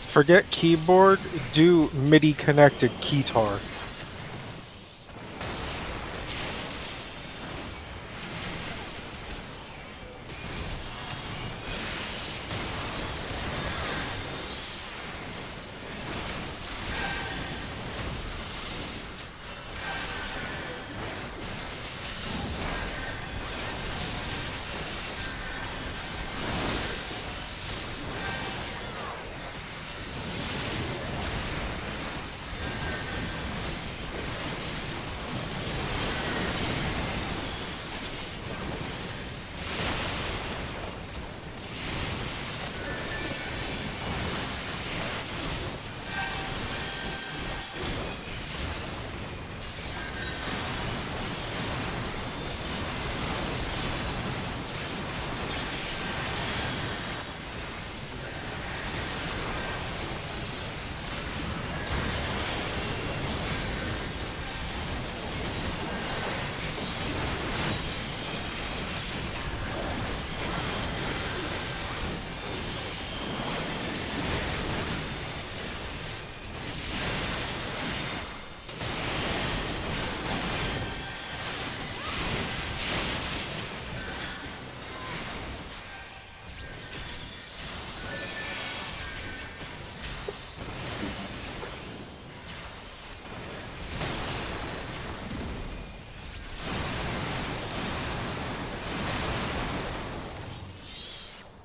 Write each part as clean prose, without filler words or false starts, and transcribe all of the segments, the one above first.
Forget keyboard, do MIDI connected keytar.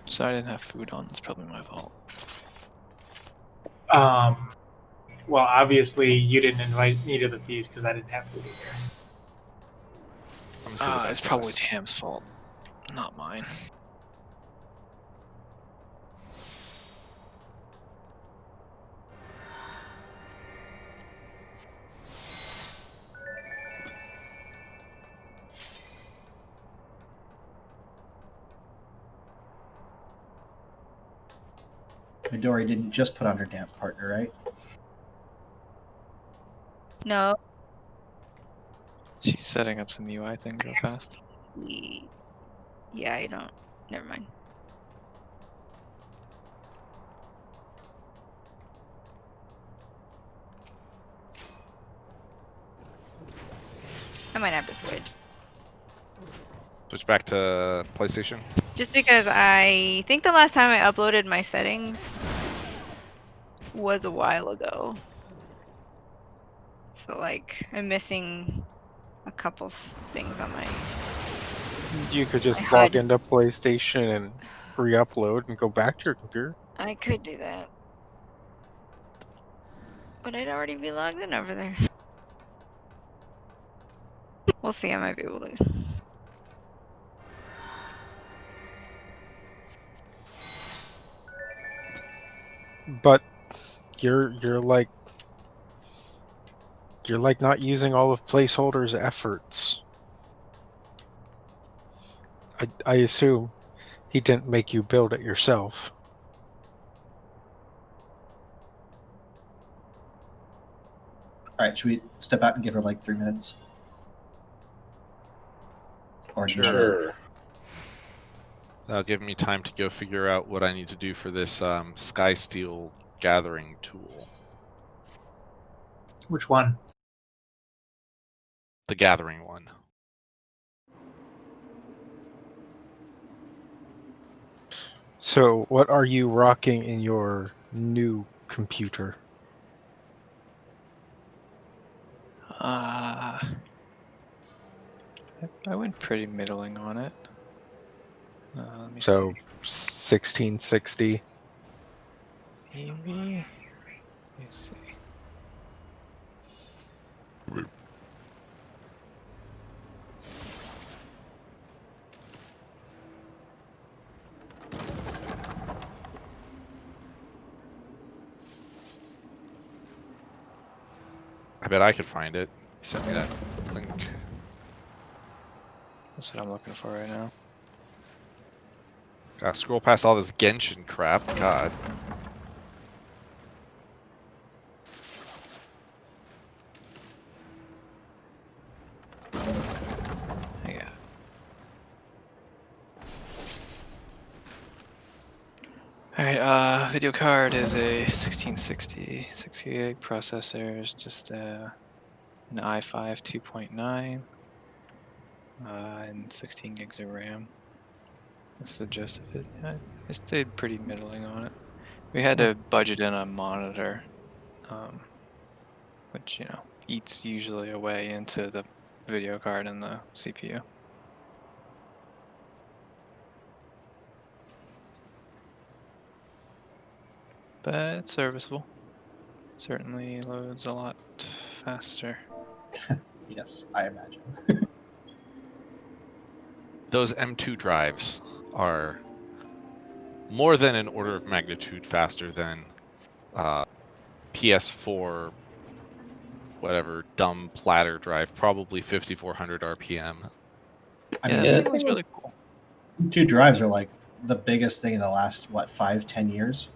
So I didn't have food on. It's probably my fault. Well, obviously you didn't invite me to the feast because I didn't have food either. It's probably Tam's fault, not mine. Midori didn't just put on her dance partner, right? No. She's setting up some UI things real fast. Yeah, I don't. Never mind. I might have to switch. Switch back to PlayStation. Just because I think the last time I uploaded my settings was a while ago. So, like, I'm missing a couple things on my... You could just log into PlayStation and re-upload and go back to your computer. I could do that. But I'd already be logged in over there. We'll see, I might be able to. But you're like not using all of placeholder's efforts. I assume he didn't make you build it yourself. Alright, should we step out and give her like 3 minutes? Or Sure. That'll give me time to go figure out what I need to do for this Sky Steel gathering tool. Which one? The gathering one. So, what are you rocking in your new computer? I went pretty middling on it. Let me So, see. 1660. Maybe. Let me see. I bet I could find it. Send me that link. That's what I'm looking for right now. Gotta scroll past all this Genshin crap. God. Yeah. Alright, video card is a 1660, 68 processor, is just an i5 2.9, and 16 gigs of RAM. That's the gist of it. I stayed pretty middling on it. We had to budget in a monitor, which, you know, eats usually away into the video card and the CPU. But it's serviceable. Certainly loads a lot faster. Yes, I imagine. Those M2 drives are more than an order of magnitude faster than PS4, whatever dumb platter drive, probably 5400 RPM. I Yeah, mean, that thing was really cool. 2 drives are like the biggest thing in the last, what, 5-10 years?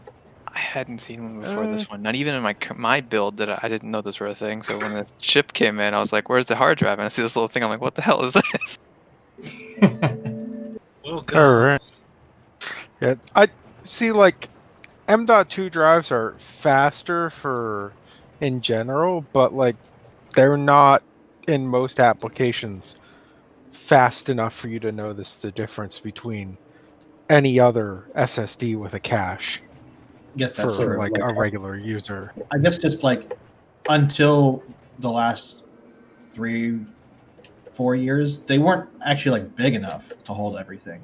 I hadn't seen one before this one. Not even in my build did I didn't know this were a thing. So when the chip came in, I was like, "Where's the hard drive?" And I see this little thing. I'm like, "What the hell is this?" Welcome. All right. Yeah, I see. Like M.2 drives are faster for in general, but like they're not in most applications fast enough for you to notice the difference between any other SSD with a cache Yes, that's for true. like a regular user. I guess just like until the last 3-4 years, they weren't actually like big enough to hold everything.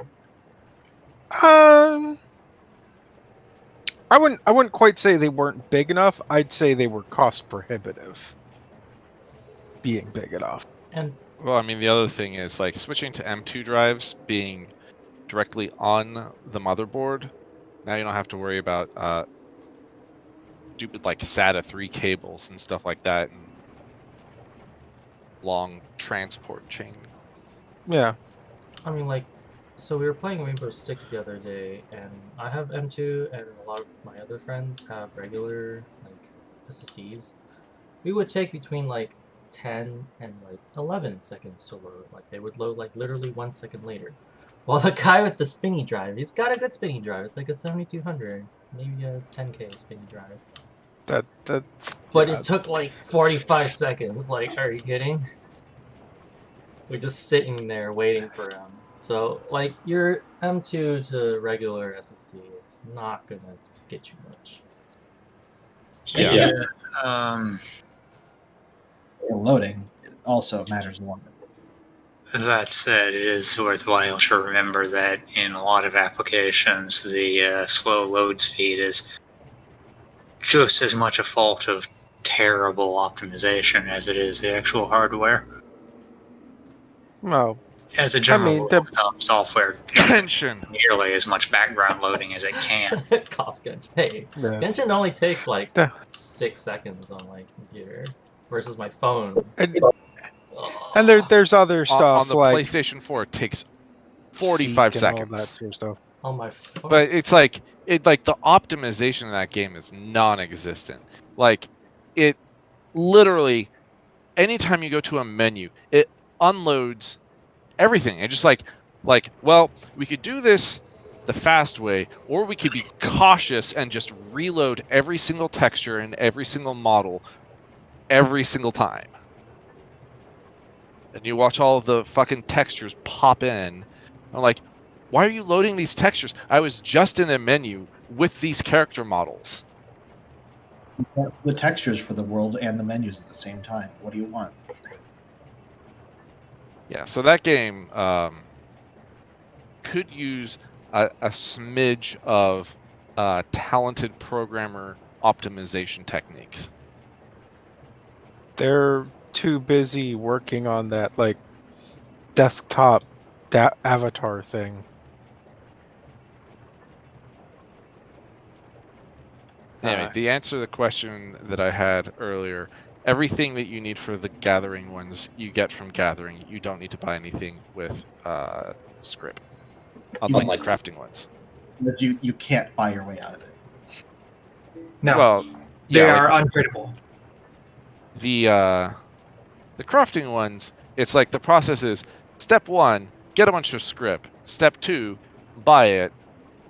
I wouldn't quite say they weren't big enough. I'd say they were cost prohibitive. Being big enough. And Well, I mean, the other thing is like switching to M2 drives being directly on the motherboard. Now you don't have to worry about stupid like SATA 3 cables and stuff like that, and long transport chain. Yeah. I mean, like, so we were playing Rainbow Six the other day, and I have M2, and a lot of my other friends have regular like SSDs. We would take between like 10 and like 11 seconds to load. Like they would load like literally 1 second later. While the guy with the spinny drive, he's got a good spinny drive. It's like a 7200, maybe a 10K spinny drive. That's. But yeah. it took like 45 seconds. Like, are you kidding? We're just sitting there waiting for him. So, like, your M2 to regular SSD is not gonna get you much. Yeah. Loading also matters a lot. That said, it is worthwhile to remember that in a lot of applications, the slow load speed is just as much a fault of terrible optimization as it is the actual hardware. Well, As a general rule of thumb, software Tension. nearly as much background loading as it can. Cough Genshin. Hey, yeah. Genshin only takes like The- 6 seconds on my computer versus my phone. And there's other stuff on the like PlayStation 4. It takes 45 Seek and all seconds. that sort of stuff. on my phone. But it's like the optimization in that game is non-existent. Like it literally, anytime you go to a menu, it unloads everything. And just like well, we could do this the fast way, or we could be cautious and just reload every single texture and every single model every single time. And you watch all of the fucking textures pop in. I'm like, why are you loading these textures? I was just in a menu with these character models. The textures for the world and the menus at the same time. What do you want? Yeah, so that game could use a smidge of talented programmer optimization techniques. They're too busy working on that like desktop avatar thing. Anyway, the answer to the question that I had earlier, everything that you need for the gathering ones, you get from gathering. You don't need to buy anything with script, unlike the crafting ones. But you can't buy your way out of it. No, Well, they yeah, are like uncrittable. the crafting ones, it's like the process is step 1, get a bunch of script. Step 2, buy it.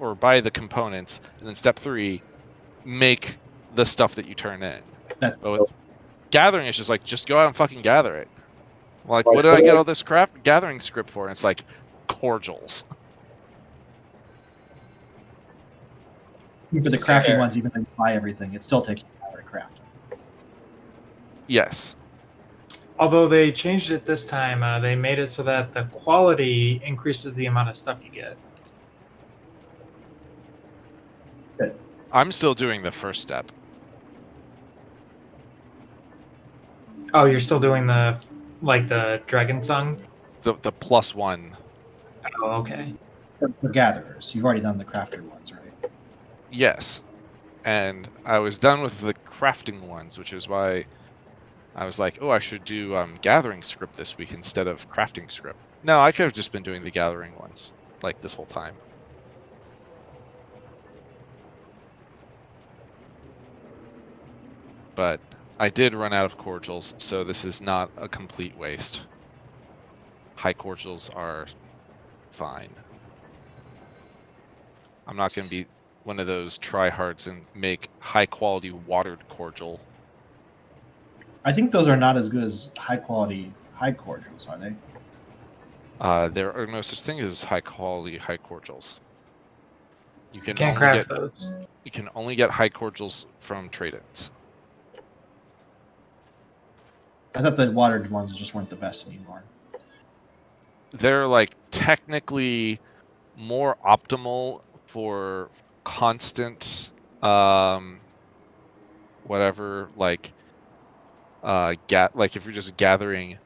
or buy the components, and then step 3, make the stuff that you turn in. That's But with gathering, it's just like, just go out and fucking gather it. Like, what did I get all this crap gathering script for? And it's like, cordials. for the crafting ones, even though you buy everything, it still takes an hour to craft. Yes. Although they changed it this time, they made it so that the quality increases the amount of stuff you get. I'm still doing the first step. Oh, you're still doing the dragon song? The +1. Oh, okay. For gatherers, you've already done the crafter ones, right? Yes. And I was done with the crafting ones, which is why I was like, oh, I should do gathering script this week instead of crafting script. No, I could have just been doing the gathering ones, like, this whole time. But I did run out of cordials, so this is not a complete waste. High cordials are fine. I'm not going to be one of those tryhards and make high-quality watered cordial. I think those are not as good as high quality high cordials, are they? There are no such thing as high-quality high cordials. You can Can't only craft get those. you can only get high cordials from trade-ins. I thought the watered ones just weren't the best anymore. They're like technically more optimal for constant whatever, like like if you're just gathering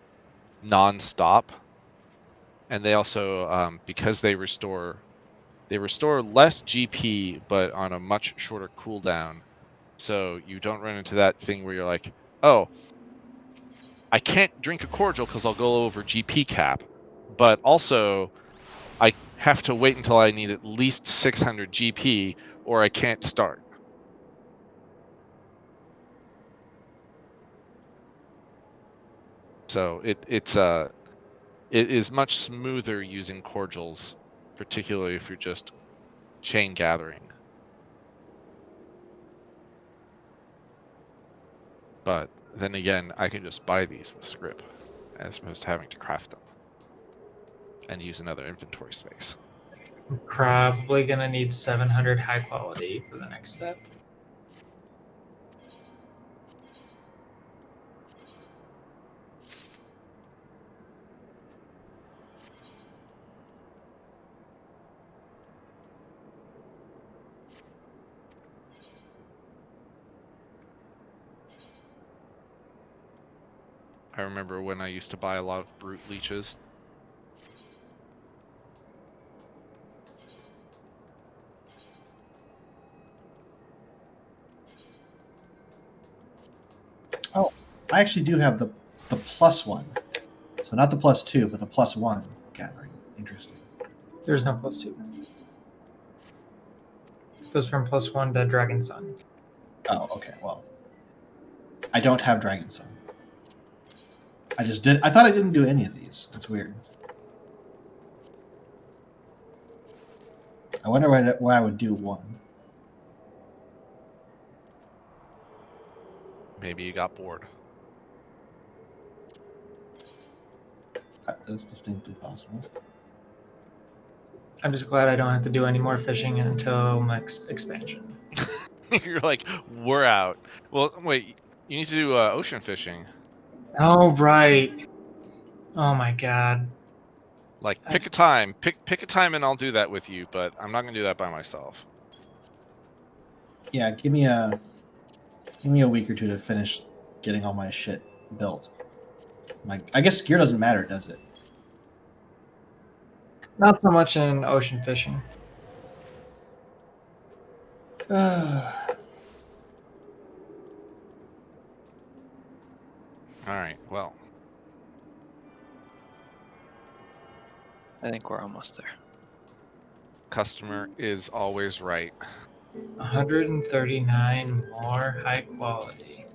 non-stop. And they also because they restore less GP but on a much shorter cooldown. So you don't run into that thing where you're like, oh, I can't drink a cordial because I'll go over GP cap, but also I have to wait until I need at least 600 GP or I can't start. So it is much smoother using cordials, particularly if you're just chain gathering. But then again, I can just buy these with script as opposed to having to craft them and use another inventory space. I'm probably gonna need 700 high quality for the next step. I remember when I used to buy a lot of brute leeches. Oh, I actually do have the +1. So not the +2, but the +1 gathering. Interesting. There's no +2. Goes from +1 to Dragon Sun. Oh, okay. Well, I don't have Dragon Sun. I just did. I thought I didn't do any of these. That's weird. I wonder why I would do one. Maybe you got bored. That's distinctly possible. I'm just glad I don't have to do any more fishing until next expansion. You're like, we're out. Well, wait, you need to do ocean fishing. Oh, right. Oh my god. Like, pick a time. Pick a time and I'll do that with you, but I'm not going to do that by myself. Yeah, give me a week or two to finish getting all my shit built. Like, I guess gear doesn't matter, does it? Not so much in ocean fishing. Alright, well. I think we're almost there. Customer is always right. 139 more high quality.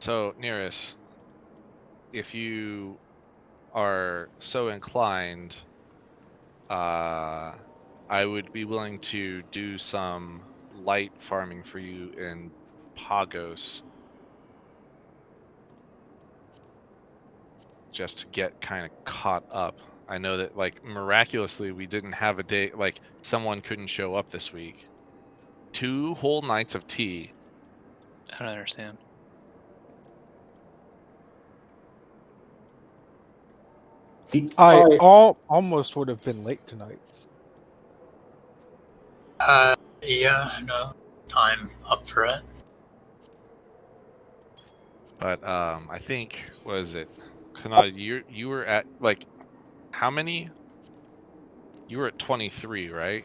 So, Nearest, if you are so inclined, I would be willing to do some light farming for you in Pagos, just to get kind of caught up. I know that, like, miraculously we didn't have a day, like, someone couldn't show up this week. 2 whole nights of tea. I don't understand. I almost would have been late tonight. Yeah, no, I'm up for it. But I think, what is it, Kanada, you were at, like, how many? You were at 23, right?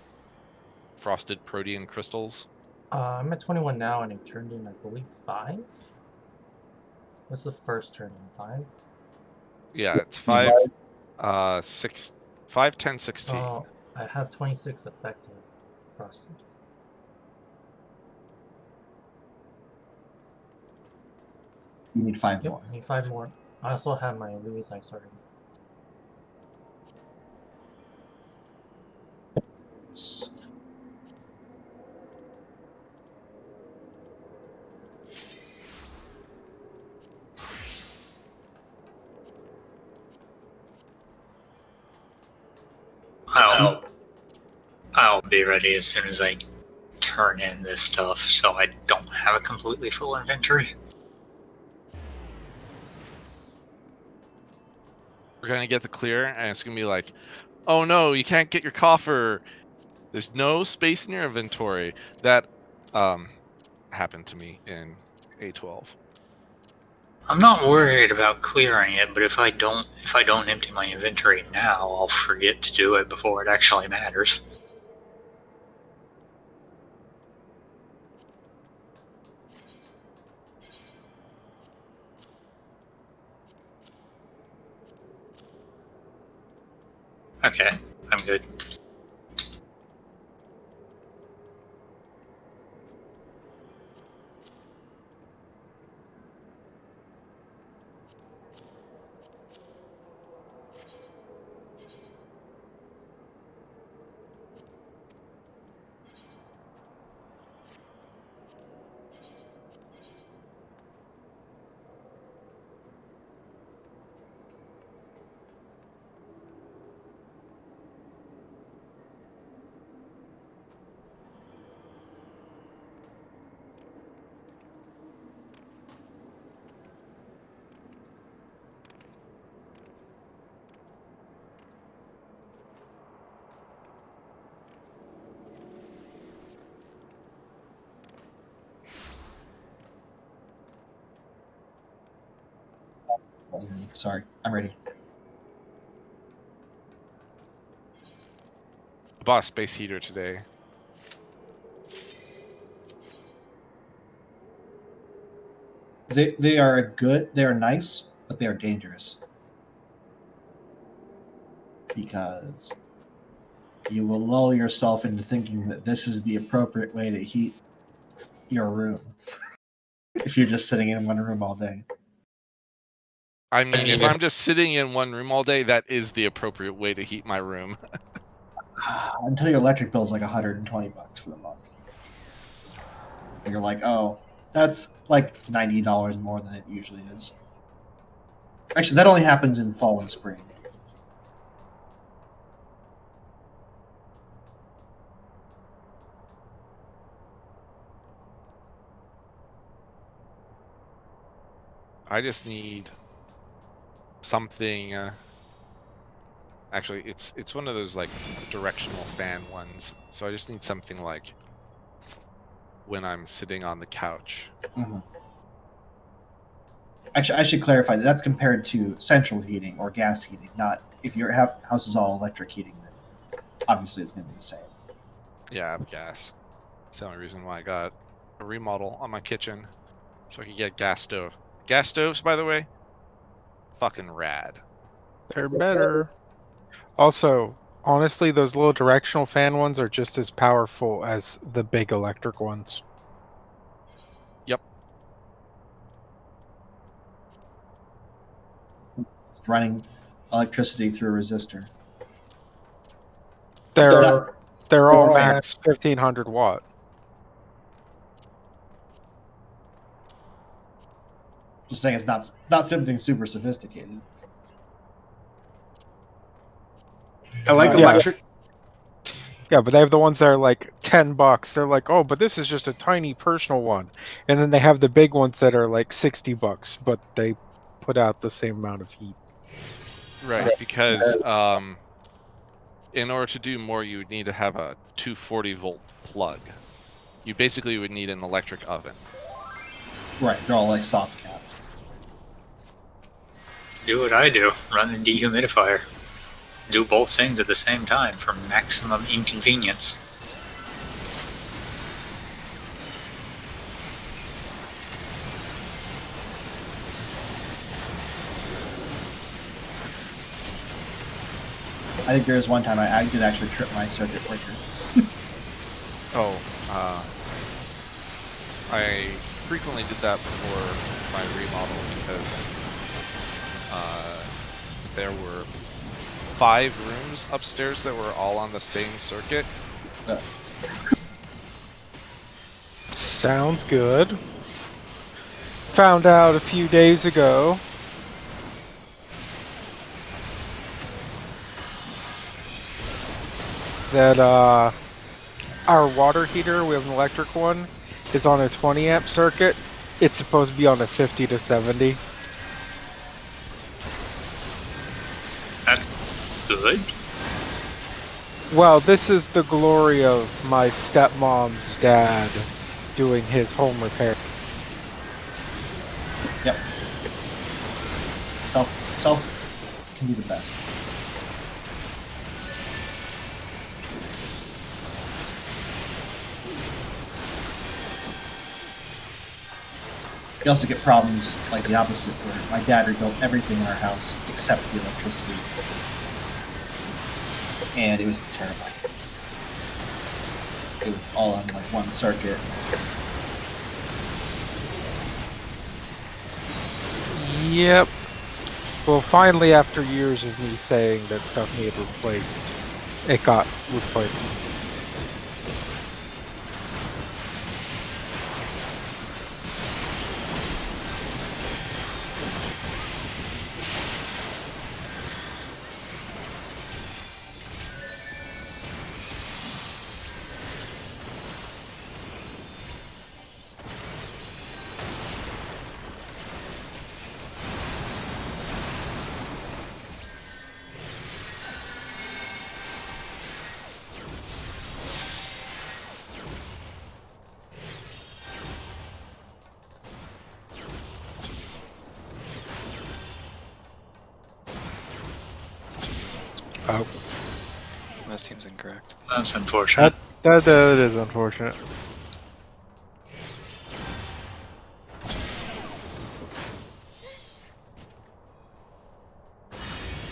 Frosted protean crystals. I'm at 21 now, and I turned in, I believe, 5. What's the first turn in? 5? Yeah, it's 5, 6, 5, 10, 16. Oh, I have 26 effective frosted. You need 5 Yep, more. I need 5 more. I also have my Louis I started. It's- I'll be ready as soon as I turn in this stuff, so I don't have a completely full inventory. We're gonna get the clear, and it's gonna be like, oh no, you can't get your coffer. There's no space in your inventory. That happened to me in A12. I'm not worried about clearing it, but if I don't empty my inventory now, I'll forget to do it before it actually matters. Okay, I'm good. Sorry, I'm ready. I bought a space heater today. They are good. They are nice, but they are dangerous because you will lull yourself into thinking that this is the appropriate way to heat your room if you're just sitting in one room all day. I mean, if I'm just sitting in one room all day, that is the appropriate way to heat my room. Until your electric bill is like $120 for the month. And you're like, oh, that's like $90 more than it usually is. Actually, that only happens in fall and spring. I just need something. Actually, it's one of those like directional fan ones. So I just need something like when I'm sitting on the couch. Mm-hmm. Actually, I should clarify that that's compared to central heating or gas heating, not if your house is all electric heating, then obviously it's going to be the same. Yeah, I have gas. That's the only reason why I got a remodel on my kitchen, so I could get gas stove. Gas stoves, by the way, fucking rad. They're better. Also, honestly, those little directional fan ones are just as powerful as the big electric ones. Yep. running electricity through a resistor. They're they're all all max 1500 watt. Just saying, it's not something super sophisticated. I like Yeah. electric. Yeah, but they have the ones that are like $10. They're like, oh, but this is just a tiny personal one, and then they have the big ones that are like $60, but they put out the same amount of heat. Right, because in order to do more, you would need to have a 240-volt plug. You basically would need an electric oven. Right, they're all like soft capped. Do what I do. Run the dehumidifier. Do both things at the same time for maximum inconvenience. I think there was one time I did actually trip my circuit breaker. Oh, I frequently did that before my remodel because there were 5 rooms upstairs that were all on the same circuit. Sounds good. Found out a few days ago that our water heater, we have an electric one, is on a 20 amp circuit. It's supposed to be on a 50 to 70. That's good. Well, this is the glory of my stepmom's dad doing his home repair. Yep. Self can be the best. We also get problems like the opposite, where my dad rebuilt everything in our house except the electricity. And it was terrifying. It was all on like one circuit. Yep. Well, finally, after years of me saying that stuff needed replaced, it got replaced. Oh, That seems incorrect. That's unfortunate. that is unfortunate.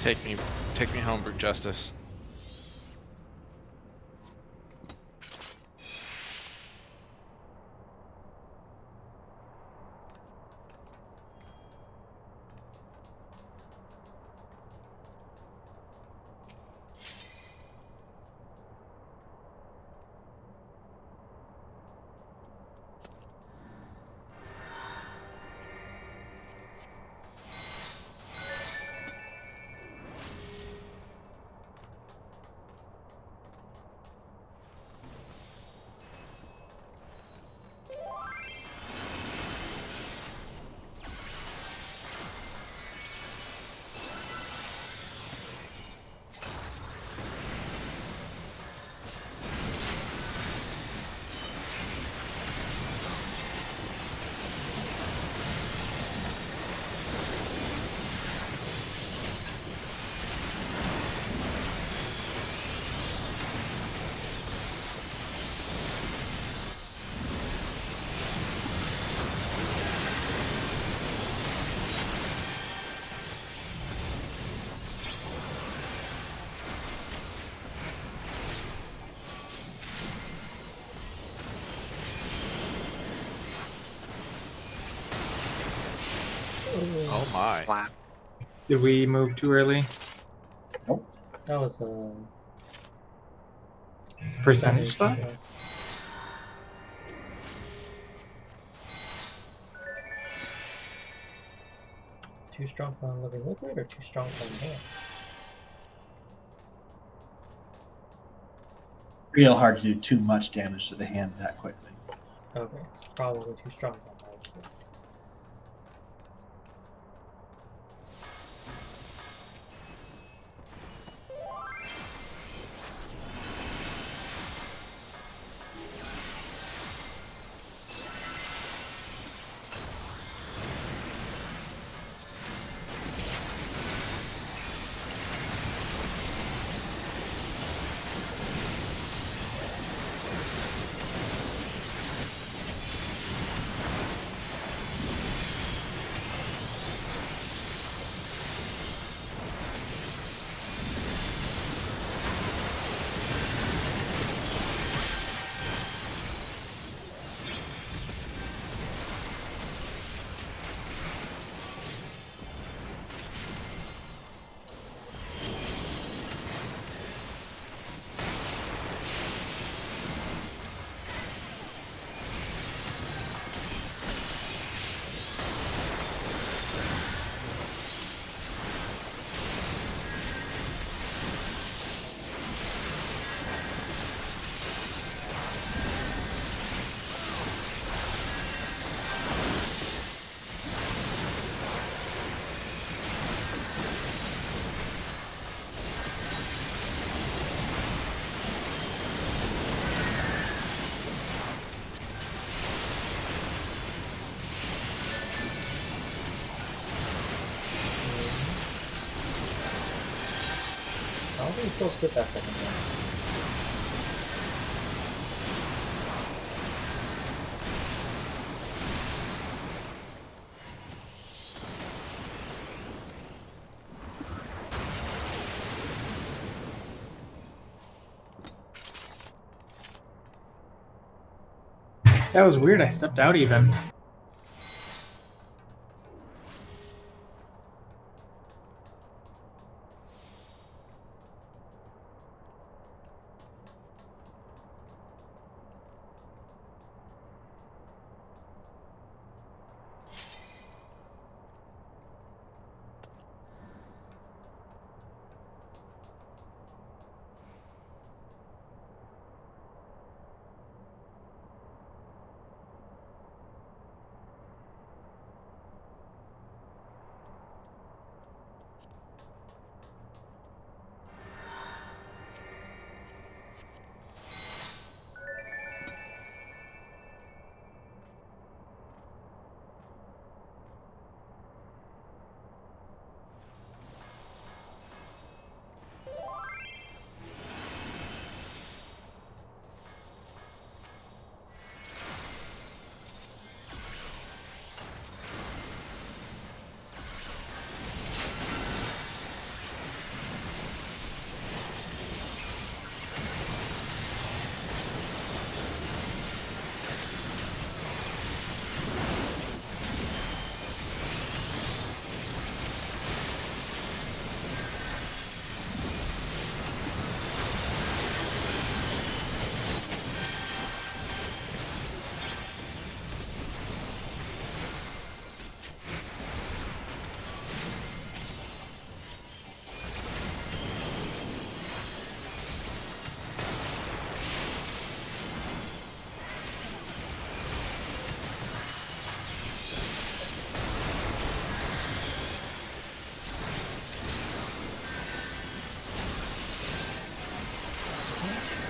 Take me home, Brute Justice. Oh my. Slap. Did we move too early? That was Percentage thought? yeah. Too strong on living liquid or too strong on hand? Real hard to do too much damage to the hand that quickly. Okay, it's probably too strong on magic. I don't think he'll skip that second one. That was weird. I stepped out even.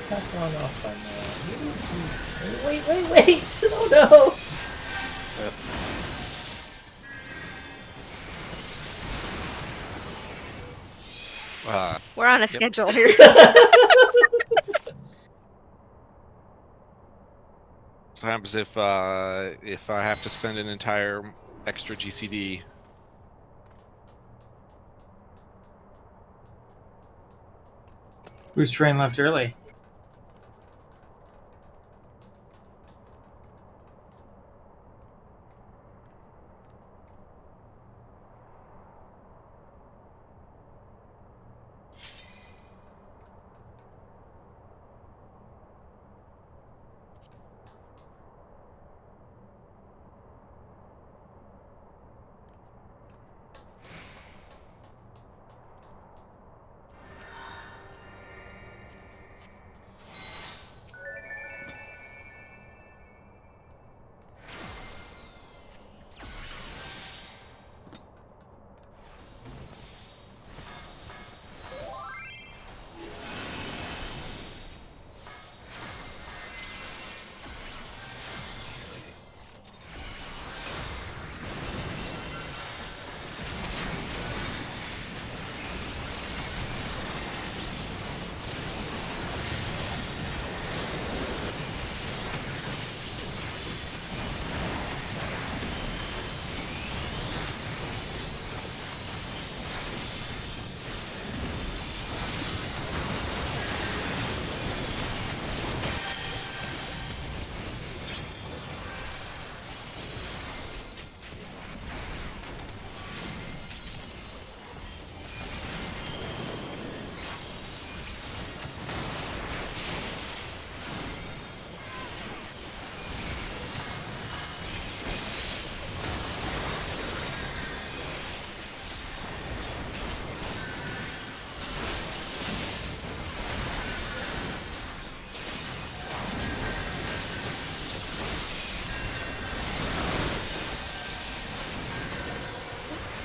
That's gone off by now. Wait! Oh no! We're on a schedule here. So what happens if I have to spend an entire extra GCD? Whose train left early?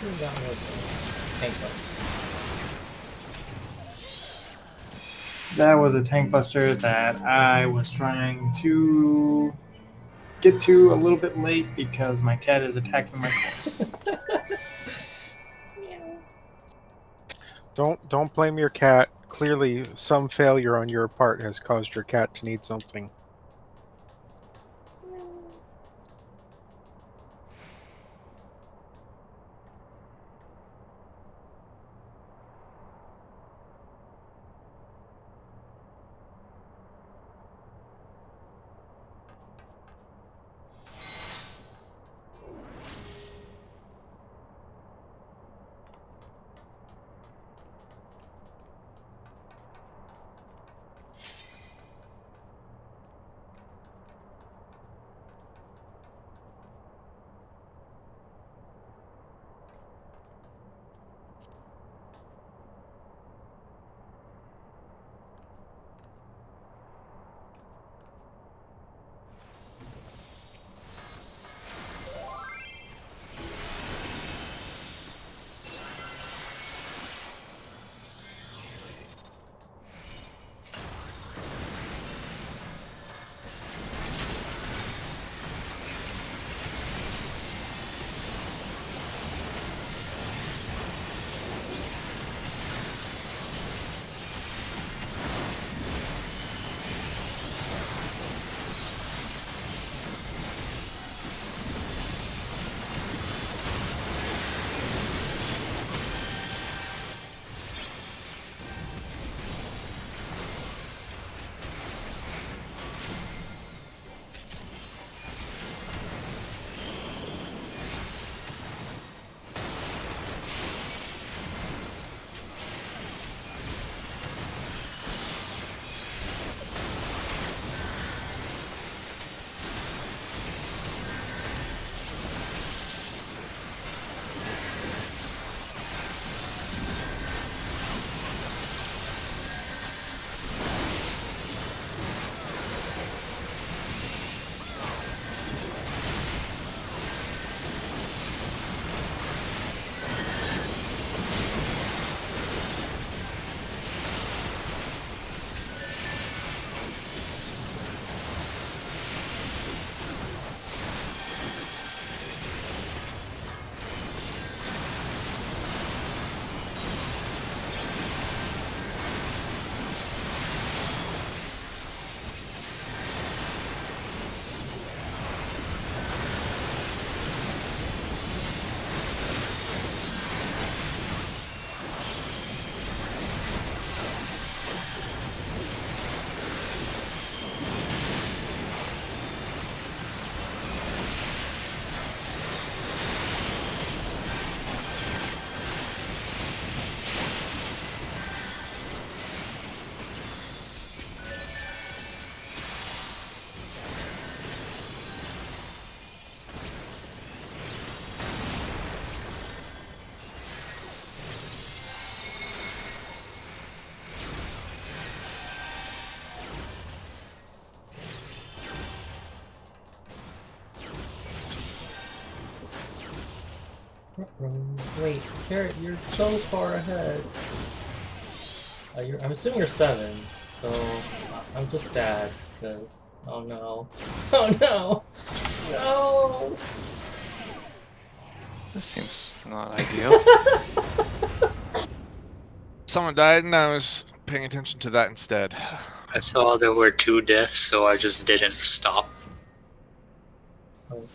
should have gotten with tank buster. That was a tank buster that I was trying to get to a little bit late because my cat is attacking my coins. Don't blame your cat. Clearly, some failure on your part has caused your cat to need something. Wait, Carrot, you're so far ahead. I'm assuming you're 7, so I'm just sad because oh no, oh no, no. This seems not ideal. Someone died, and I was paying attention to that instead. I saw there were 2 deaths, so I just didn't stop. Okay.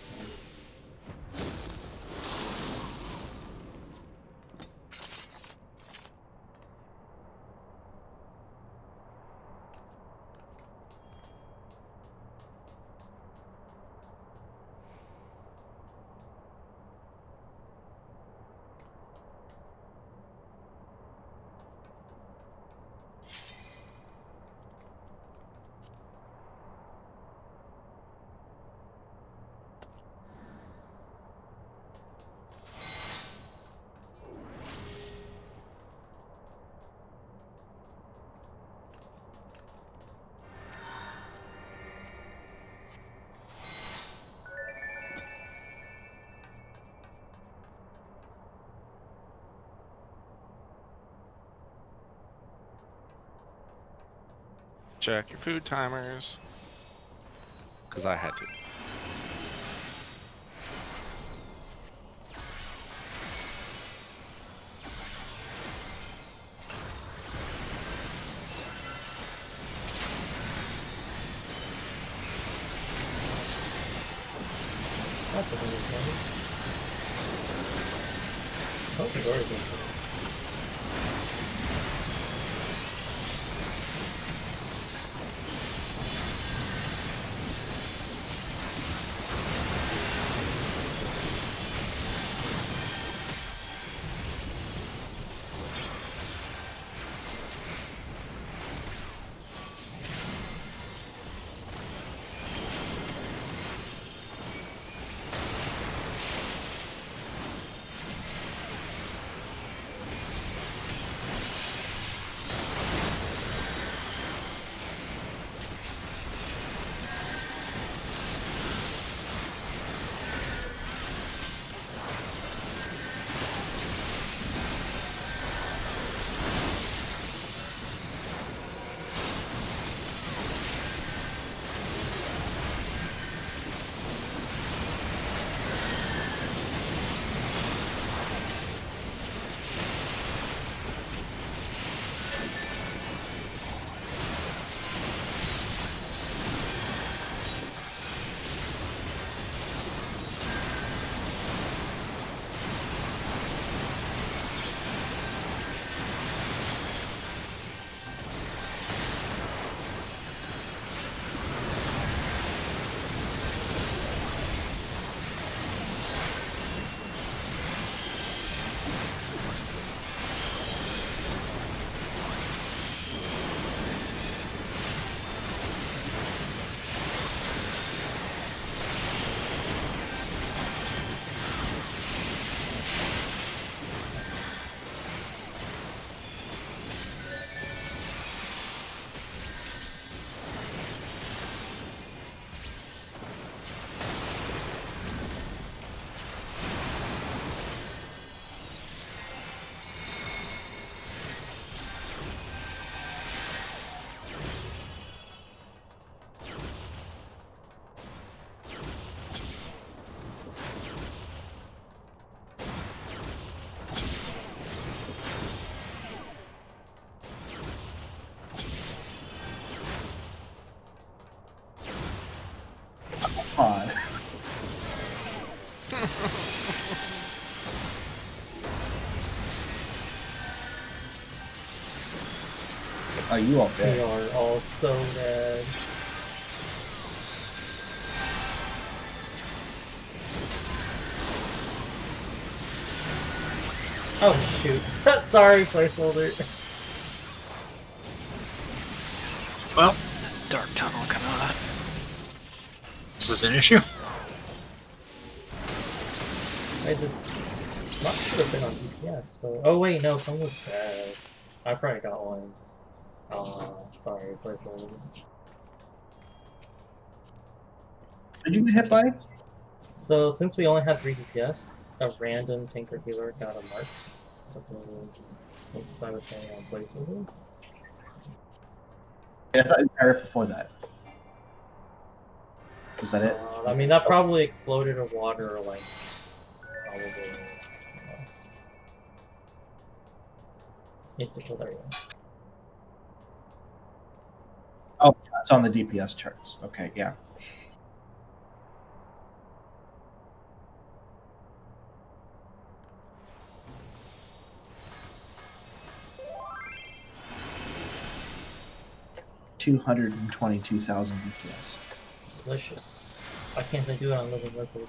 Check your food timers. Because I had to. That's a little funny. Oh, the door is open. On. Are you all We dead? are all so dead. Oh shoot. Sorry, placeholder. Well, Dark tunnel coming out. this is an issue. I just not should have been on DPS, so oh wait, no, someone was dead. I probably got one. Sorry, placeholder. Did you get hit by? So since we only have 3 DPS, a random tanker healer got a mark. So since I was saying on placeholder. I thought you got it before that. Was that it? I mean that probably exploded of water like probably It's there you go. Oh, yeah, it's on the DPS charts. Okay, yeah. $222,000 DPS. Delicious. Why can't I do it on Living Liquid?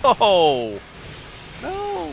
No! No!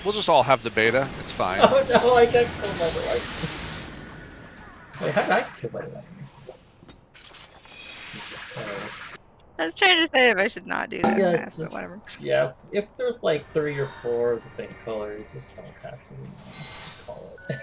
We'll just all have the beta. It's fine. Oh no, I got killed by the lightning. Wait, how did I get killed by the lightning? I was trying to say if I should not do that Yeah, pass, but whatever. yeah. If there's like 3 or 4 of the same color, you just don't pass it. Just call it.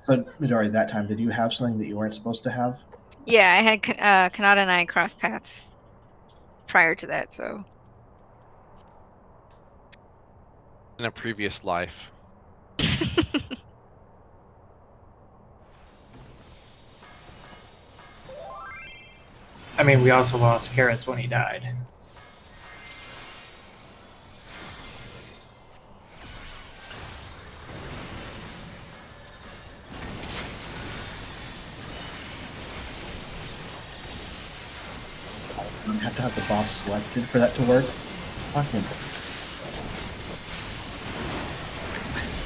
So, Midori, that time, did you have something that you weren't supposed to have? Yeah, I had Kanata and I cross paths prior to that, so In a previous life. I mean, we also lost Carrots when he died. You have to have the boss selected for that to work. Fucking.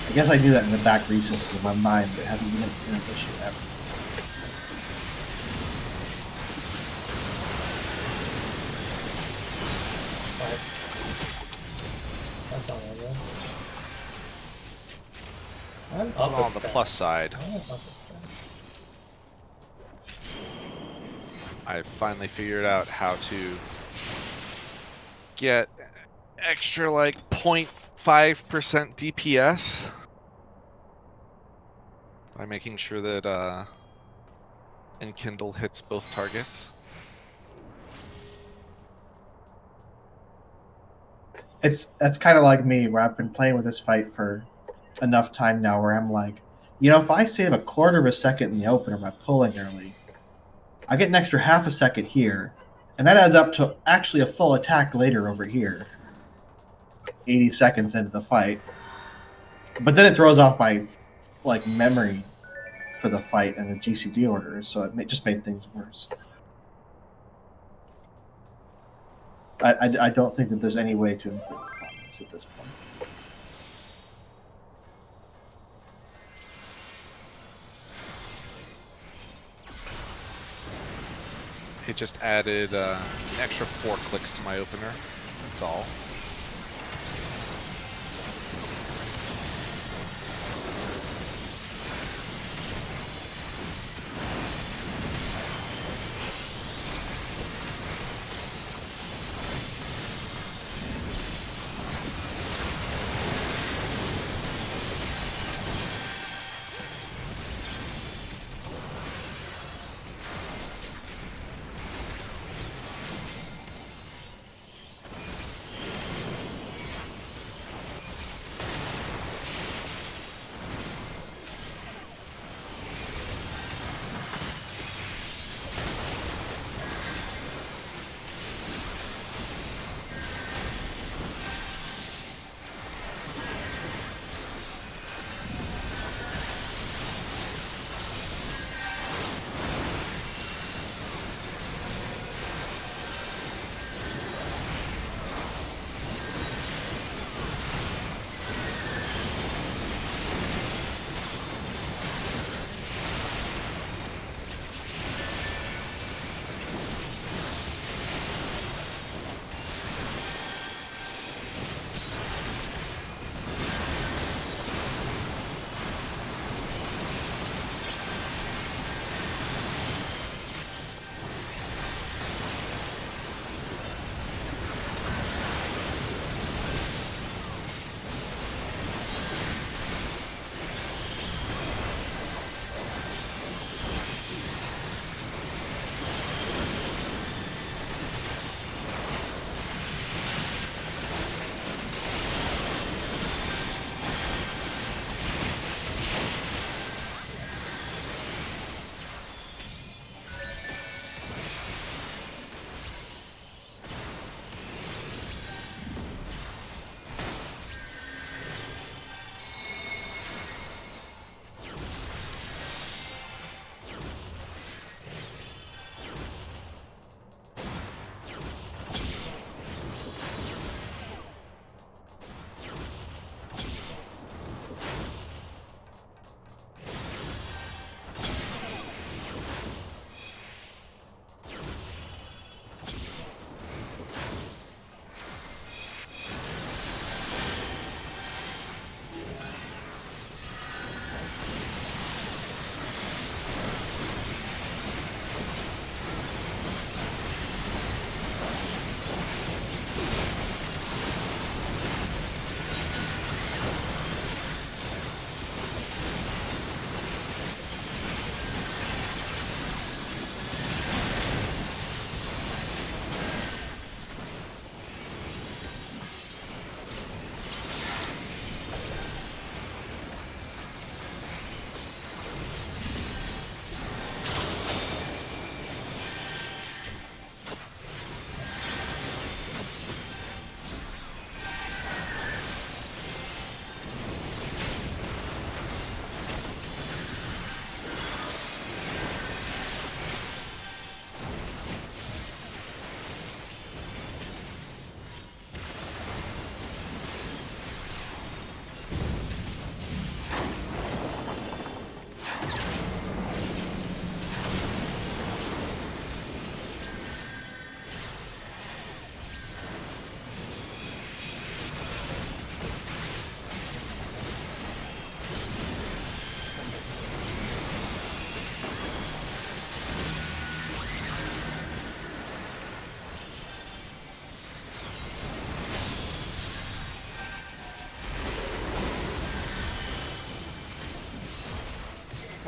I guess I do that in the back recesses of my mind, but it hasn't been an issue ever. That's all I know. I'm On up the plus side, I'm up a stat. I finally figured out how to get extra like 0.5% DPS by making sure that Enkindle hits both targets. That's kind of like me, where I've been playing with this fight for enough time now, where I'm like, you know, if I save a quarter of a second in the opener by pulling early, I get an extra half a second here, and that adds up to actually a full attack later over here. 80 seconds into the fight. But then it throws off my like memory for the fight and the GCD orders, so it just made things worse. I don't think that there's any way to improve comments at this point. It just added an extra 4 clicks to my opener. That's all.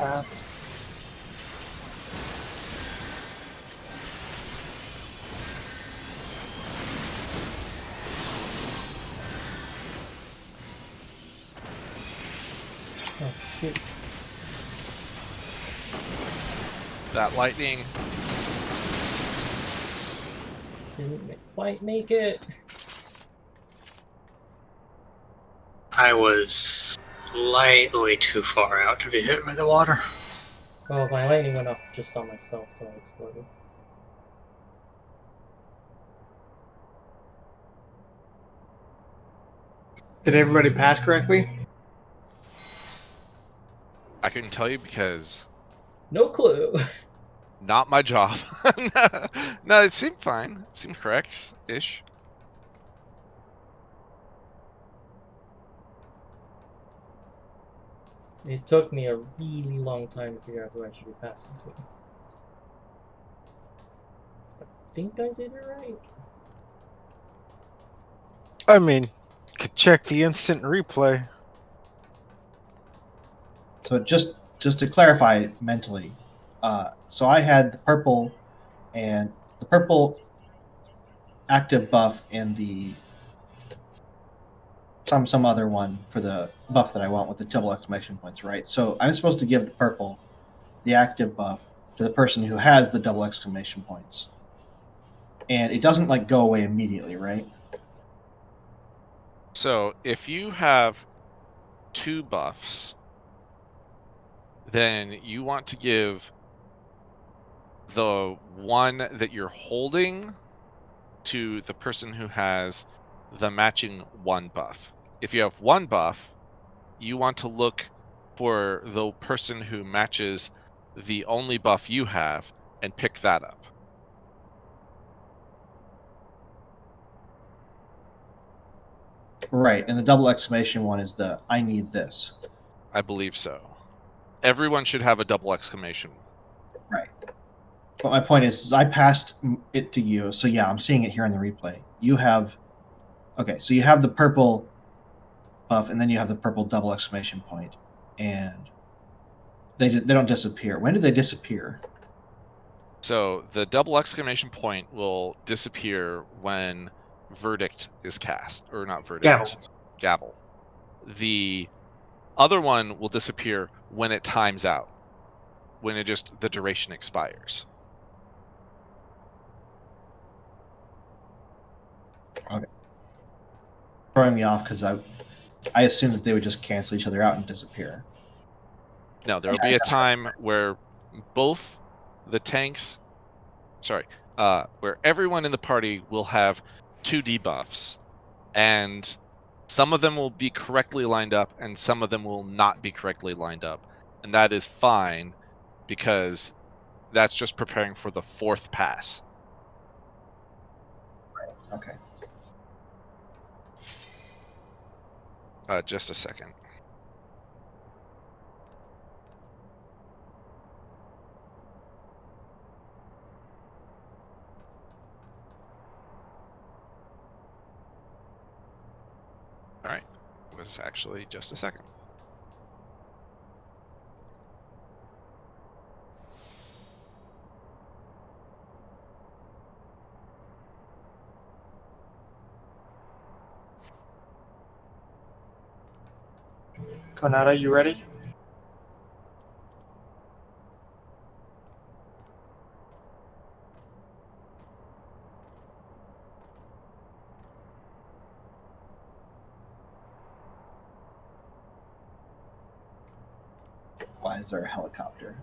pass. Oh shoot. That lightning. Didn't quite make it. I was slightly too far out to be hit by the water. Oh, my lightning went off just on myself, so I exploded. Did everybody pass correctly? I couldn't tell you because No clue. not my job. No, it seemed fine. It seemed correct-ish. It took me a really long time to figure out who I should be passing to. I think I did it right. I mean, could check the instant replay. So just to clarify mentally, so I had the purple active buff and the some other one for the buff that I want with the double exclamation points, right? So I'm supposed to give the purple, the active buff, to the person who has the double exclamation points, and it doesn't like go away immediately, right? So if you have 2 buffs, then you want to give the one that you're holding to the person who has the matching 1 buff. If you have 1 buff, you want to look for the person who matches the only buff you have and pick that up. Right, and the double exclamation one is the I need this. I believe so. Everyone should have a double exclamation. Right. But my point is I passed it to you, so yeah, I'm seeing it here in the replay. You have, okay, so you have the purple buff, and then you have the purple double exclamation point, and they don't disappear. When do they disappear? So the double exclamation point will disappear when verdict is cast, or not verdict, gavel. The other one will disappear when it times out, when the duration expires. Okay. Throwing me off because I assumed that they would just cancel each other out and disappear. No, there will be a time where both the tanks, where everyone in the party will have 2 debuffs, and some of them will be correctly lined up and some of them will not be correctly lined up. And that is fine because that's just preparing for the 4th pass. Okay. Just a second. All right. It was actually just a second. Konata, you ready? Why is there a helicopter?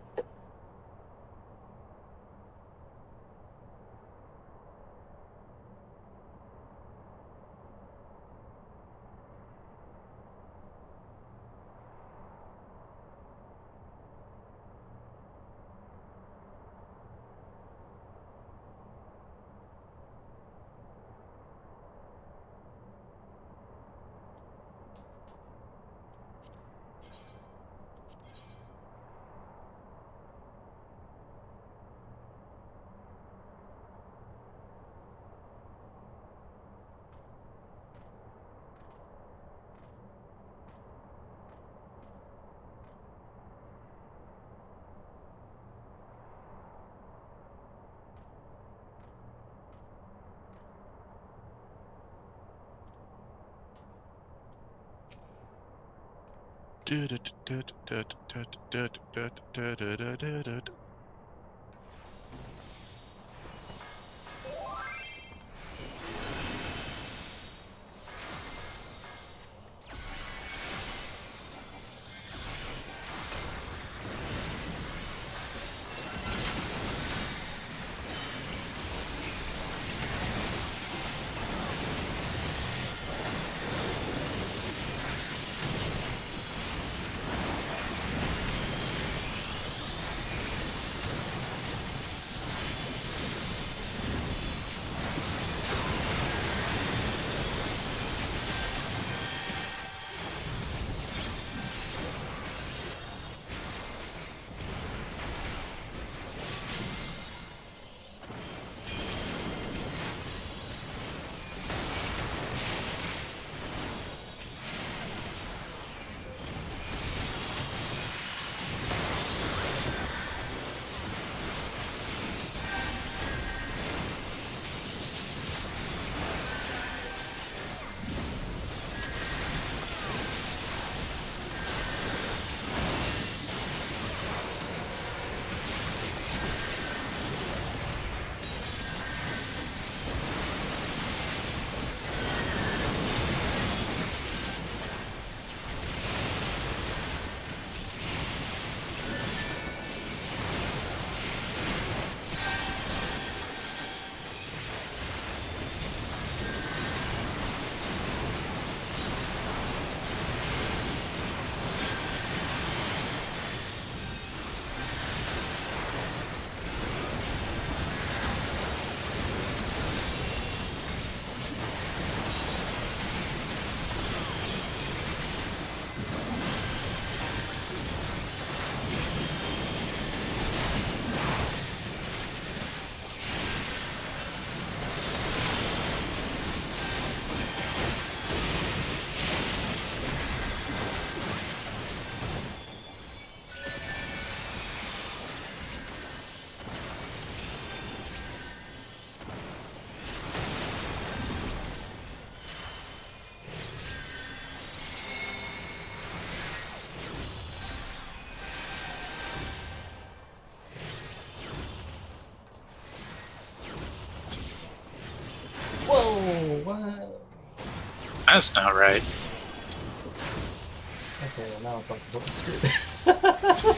Whoa! What? That's not right. Okay, well now it's like screwed.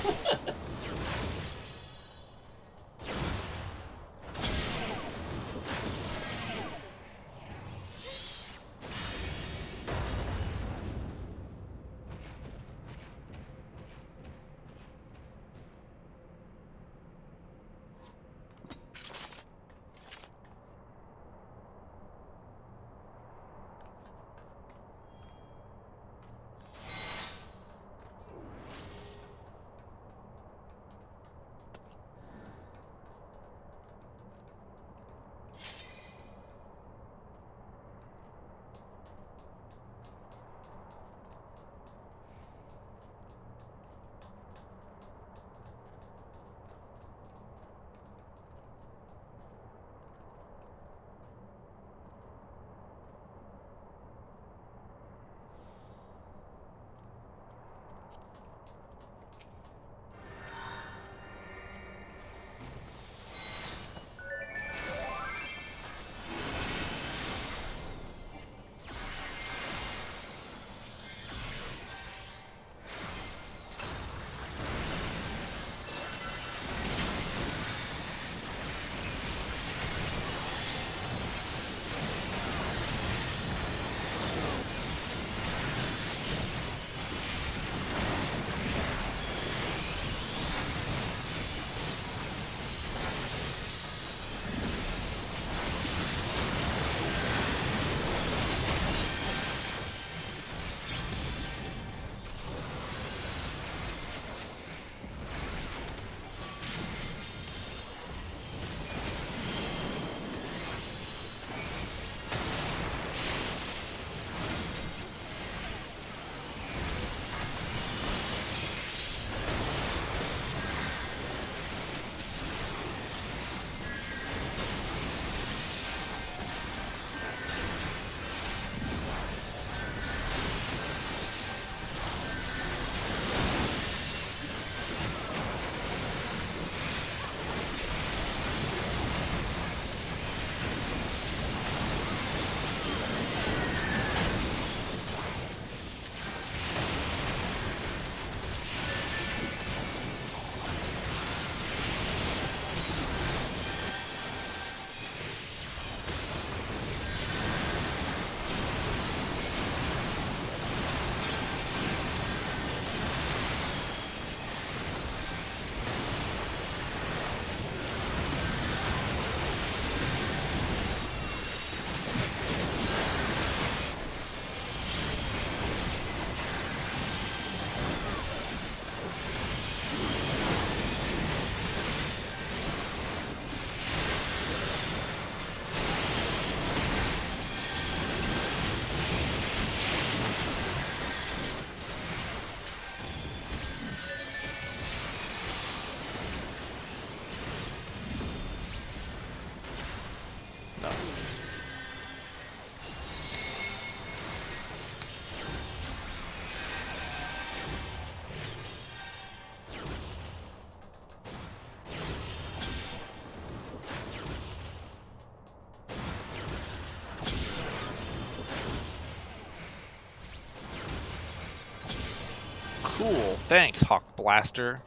Cool. Thanks, Hawk Blaster.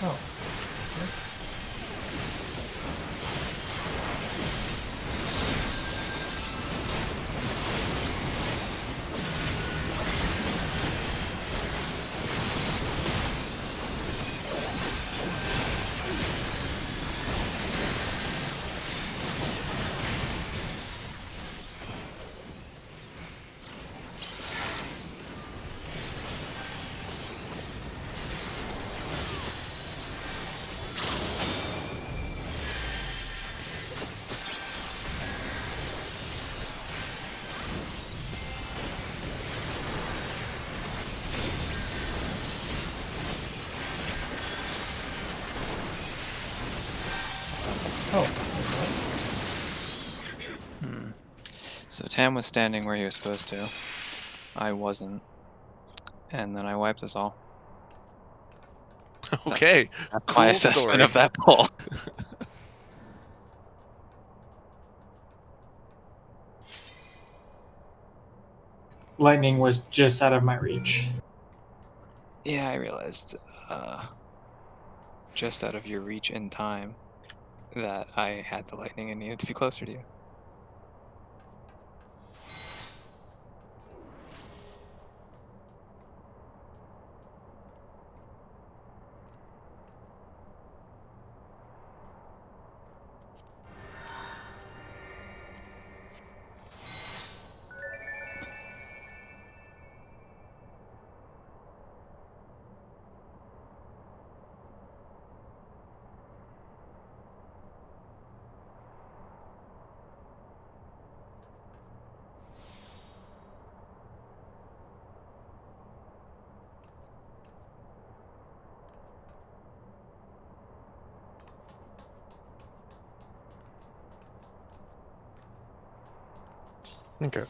Oh. Oh. So Tam was standing where he was supposed to. I wasn't. And then I wiped us all. Okay. That's Cool my assessment story. of that pull. Lightning was just out of my reach. Yeah, I realized just out of your reach in time that I had the lightning and needed to be closer to you. Okay.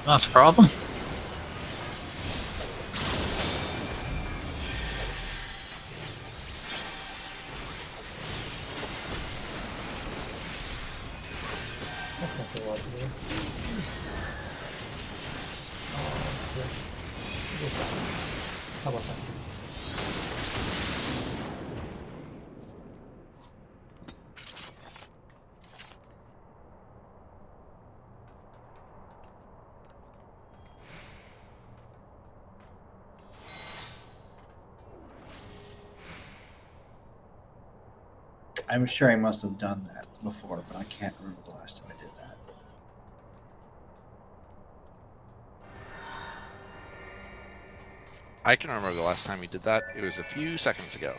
That's a problem. That's not a lot to do. This. How about that? I'm sure I must have done that before, but I can't remember the last time I did that. I can remember the last time we did that. It was a few seconds ago.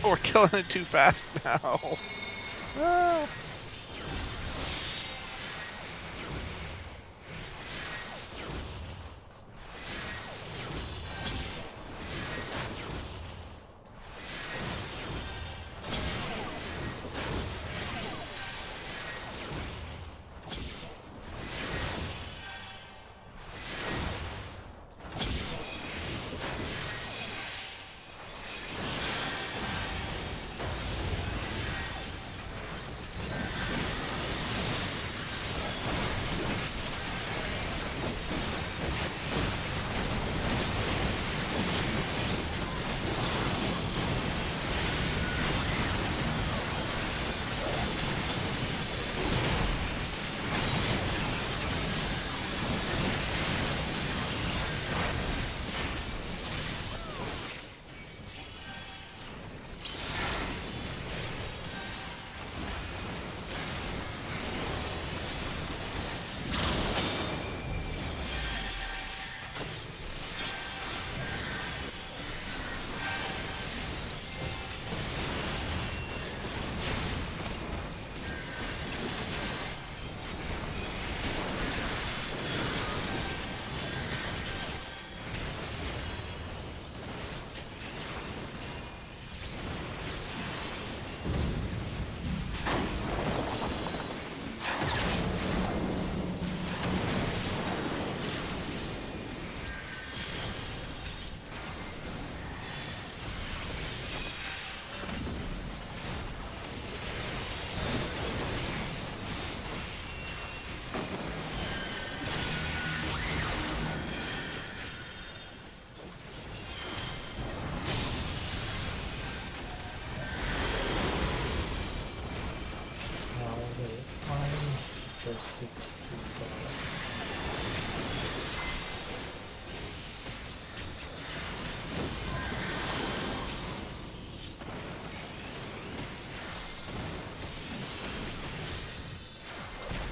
We're killing it too fast now. Ah.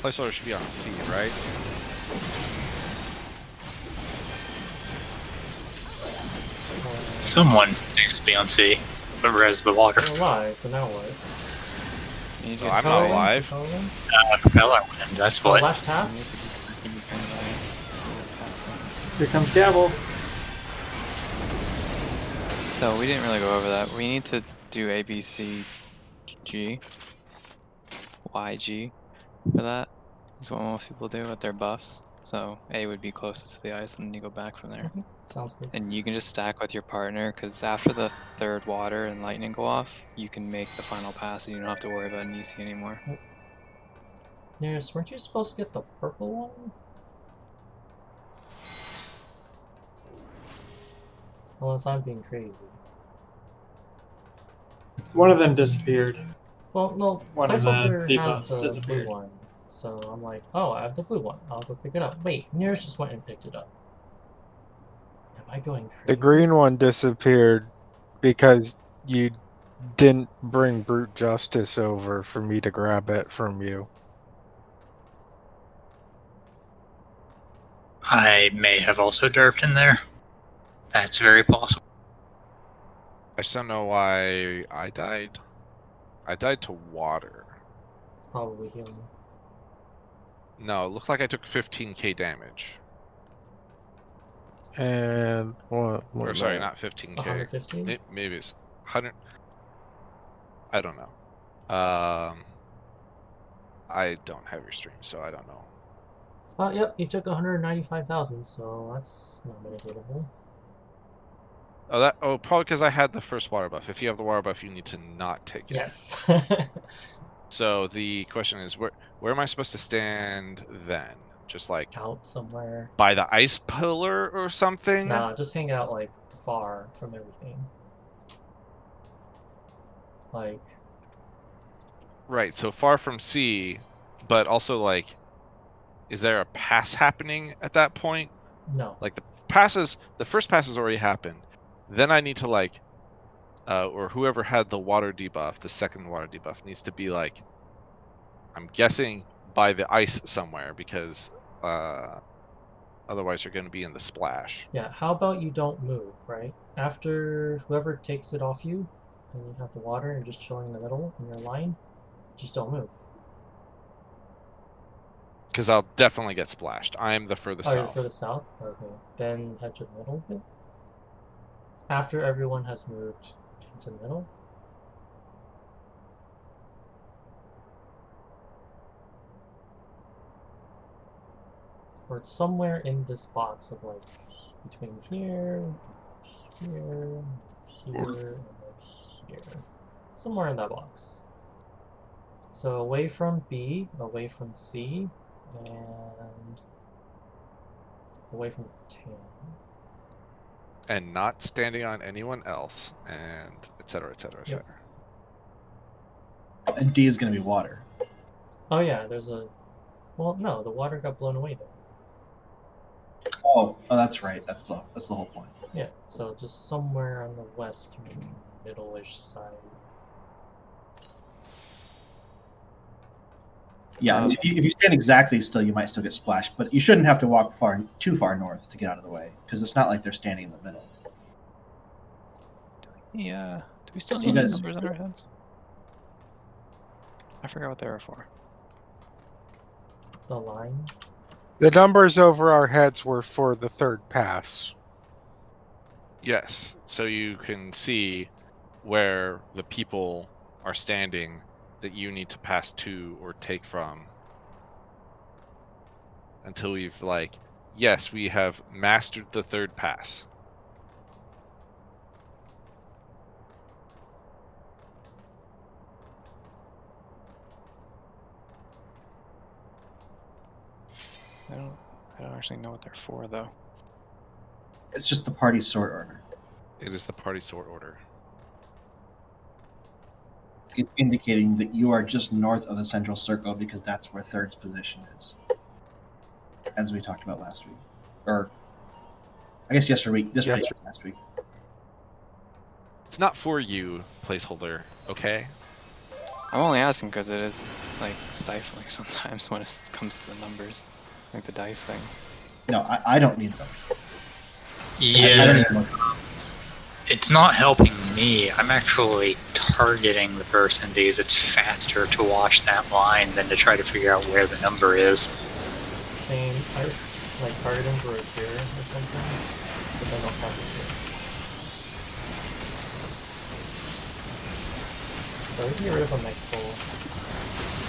Placeholder should be on C, right? Someone needs to be on C. Whoever has the water. You're alive, so now what? You need to No, get I'm to not the- alive. Propeller wind, that's Oh, what. last you task? need to be kind of nice. Here comes Gavel. So we didn't really go over that. We need to do A, B, C, G, Y, G for that. That's what most people do with their buffs. So A would be closest to the ice, and then you go back from there. Okay, sounds good. And you can just stack with your partner, because after the third water and lightning go off, you can make the final pass, and you don't have to worry about an EC anymore. Nearest, weren't you supposed to get the purple one? Unless I'm being crazy. One of them disappeared. Well, no, One of the placeholder has debuffs the blue disappeared. one. So I'm like, oh, I have the blue one. I'll go pick it up. Wait, Nearest just went and picked it up. Am I going crazy? The green one disappeared because you didn't bring brute justice over for me to grab it from you. I may have also derped in there. That's very possible. I just don't know why I died. I died to water. Probably healing. No, it looked like I took 15k damage. And what? Or sorry, not 15k. 115? Maybe it's 100. I don't know. I don't have your stream, so I don't know. Yep, you took 195,000, so that's not mitigatable. Oh, probably because I had the first water buff. If you have the water buff, you need to not take it. Yes. So the question is, where am I supposed to stand then? Just like Out somewhere. by the ice pillar or something? Nah, just hang out like far from everything. Like, Right, so far from C, but also like, is there a pass happening at that point? no. Like the first pass has already happened. Then I need to like, or whoever had the water debuff, the second water debuff, needs to be like, I'm guessing by the ice somewhere, because otherwise you're going to be in the splash. Yeah, how about you don't move, right? After whoever takes it off you, and you have the water and just chilling in the middle in your line, just don't move. Because I'll definitely get splashed. I am the furthest Oh, you're south. further south? Okay. Then head to the middle a bit. After everyone has moved to the middle. Or it's somewhere in this box of like between here, here, here, and then here. Somewhere in that box. So away from B, away from C, and away from 10. And not standing on anyone else, and etc. etc. Yep. etc. And D is going to be water. Oh yeah, there's a... Well, no, the water got blown away though. Oh, that's right. That's the whole point. Yeah, so just somewhere on the western middle-ish side. Yeah, if you stand exactly still, you might still get splashed, but you shouldn't have to walk too far north to get out of the way, because it's not like they're standing in the middle. Yeah. Do we still You need guys- numbers in our heads? I forgot what they were for. The line. The numbers over our heads were for the third pass. Yes, so you can see where the people are standing that you need to pass to or take from until we've like, yes, we have mastered the third pass. I don't actually know what they're for though. It's just the party sort order. It is the party sort order. It's indicating that you are just north of the central circle because that's where third's position is. As we talked about last week. Or, I guess yesterday, last week. It's not for you, placeholder, okay? I'm only asking because it is like stifling sometimes when it comes to the numbers, like the dice things. No, I don't need them. I Yeah, don't even look. it's not helping me. I'm actually targeting the person because it's faster to watch that line than to try to figure out where the number is. Same. I just like target him for a cure or something, but then I'll pass it to. So we can get rid of him next pull.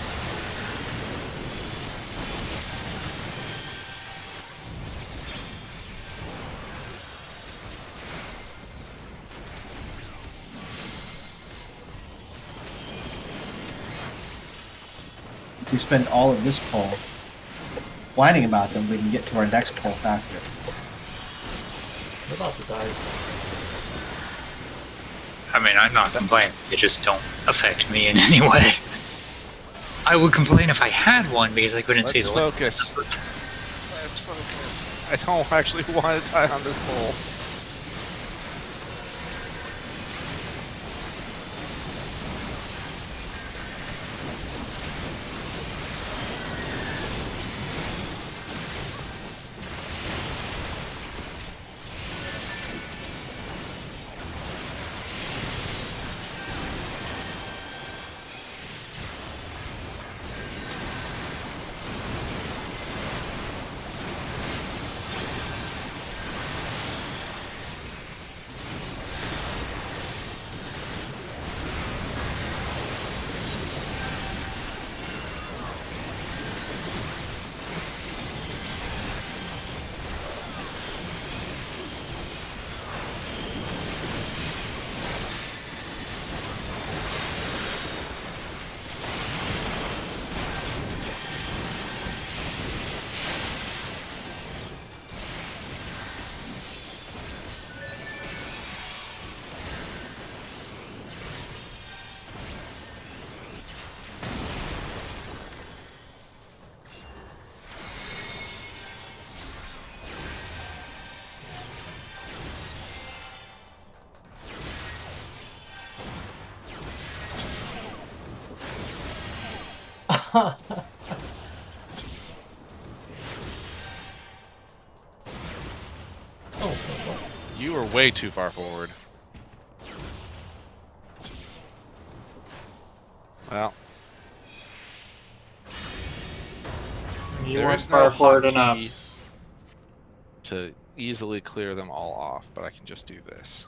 If we spend all of this pull whining about them, we can get to our next pull faster. What about the dice? I mean, I'm not complaining. They just don't affect me in any way. I would complain if I had one because I couldn't see Let's the limit. focus. Let's focus. I don't actually want to die on this pole. You were way too far forward. Well, You there weren't is no far forward hotkey enough. to easily clear them all off, but I can just do this.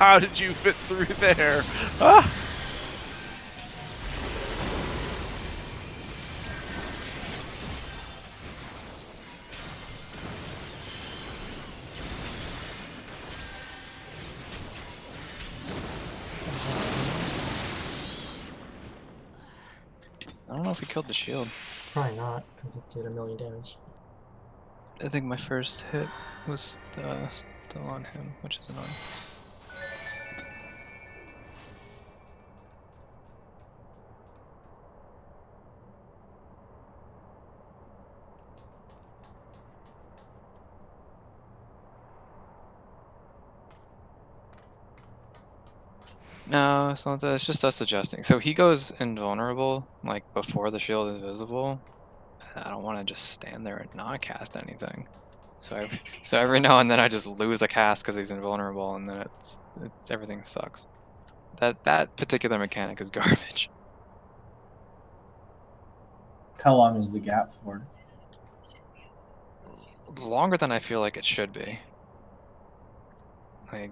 How did you fit through there? Ah! I don't know if he killed the shield. Probably not, because it did 1,000,000 damage. I think my first hit was still on him, which is annoying. No, it's not that. It's just us adjusting. So he goes invulnerable, like before the shield is visible. I don't want to just stand there and not cast anything. So every now and then I just lose a cast because he's invulnerable, and then it's everything sucks. That particular mechanic is garbage. How long is the gap for? Longer than I feel like it should be. Like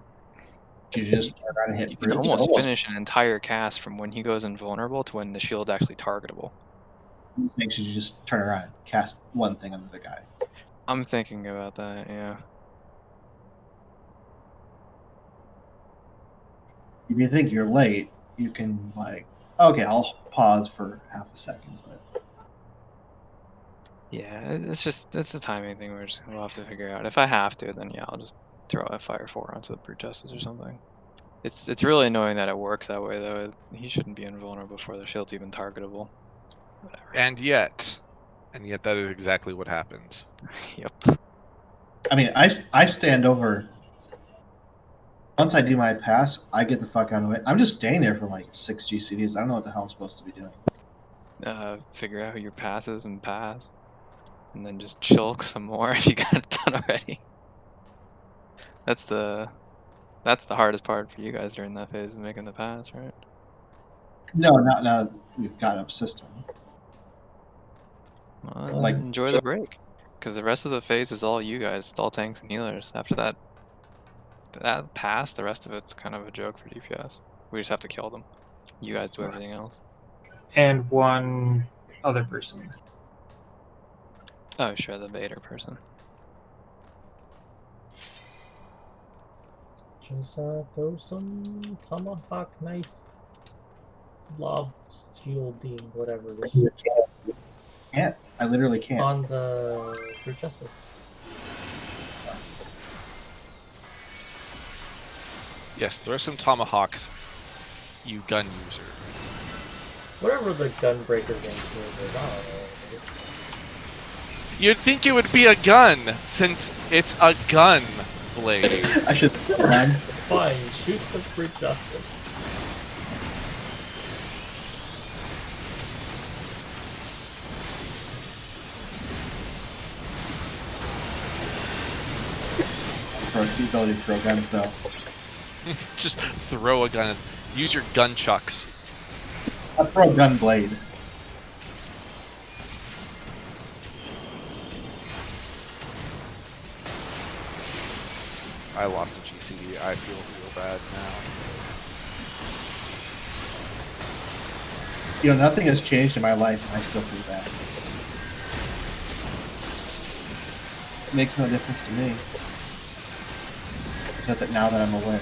You just turn around and hit. you can almost finish an entire cast from when he goes invulnerable to when the shield's actually targetable. Makes you just turn around and cast one thing on the guy. I'm thinking about that, yeah. If you think you're late, you can like, okay, I'll pause for half a second, but Yeah, it's a timing thing we'll have to figure out. If I have to, then yeah, I'll just throw a Fire 4 onto the Brute Justice or something. It's really annoying that it works that way though. He shouldn't be invulnerable before the shield's even targetable. Whatever. And yet that is exactly what happens. Yep. I mean, I stand over. Once I do my pass, I get the fuck out of the way. I'm just staying there for like 6 GCDs. I don't know what the hell I'm supposed to be doing. Figure out who your passes and pass, and then just chulk some more if you got it done already. That's the hardest part for you guys during that phase, is making the pass, right? No, not now. We've got up system. Well, Like, enjoy the break, because the rest of the phase is all you guys. It's all tanks and healers. After that pass, the rest of it's kind of a joke for DPS. We just have to kill them. You guys do everything else. And one other person. Oh, sure, the Vader person. Just throw some tomahawk knife, lob, shielding, whatever this is Can't. I literally can't. on the Brute Justice. Yes, throw some tomahawks, you gun user. Whatever the gunbreaker thing is, I don't know. You'd think it would be a gun, since it's a gun blade. I should run. Fine, shoot the Brute Justice. For the ability to throw guns, though. Just throw a gun. Use your gun chucks. I'll throw a gun blade. I lost a GCD. I feel real bad now. You know, nothing has changed in my life, and I still feel bad. It makes no difference to me. Except that now that I'm aware.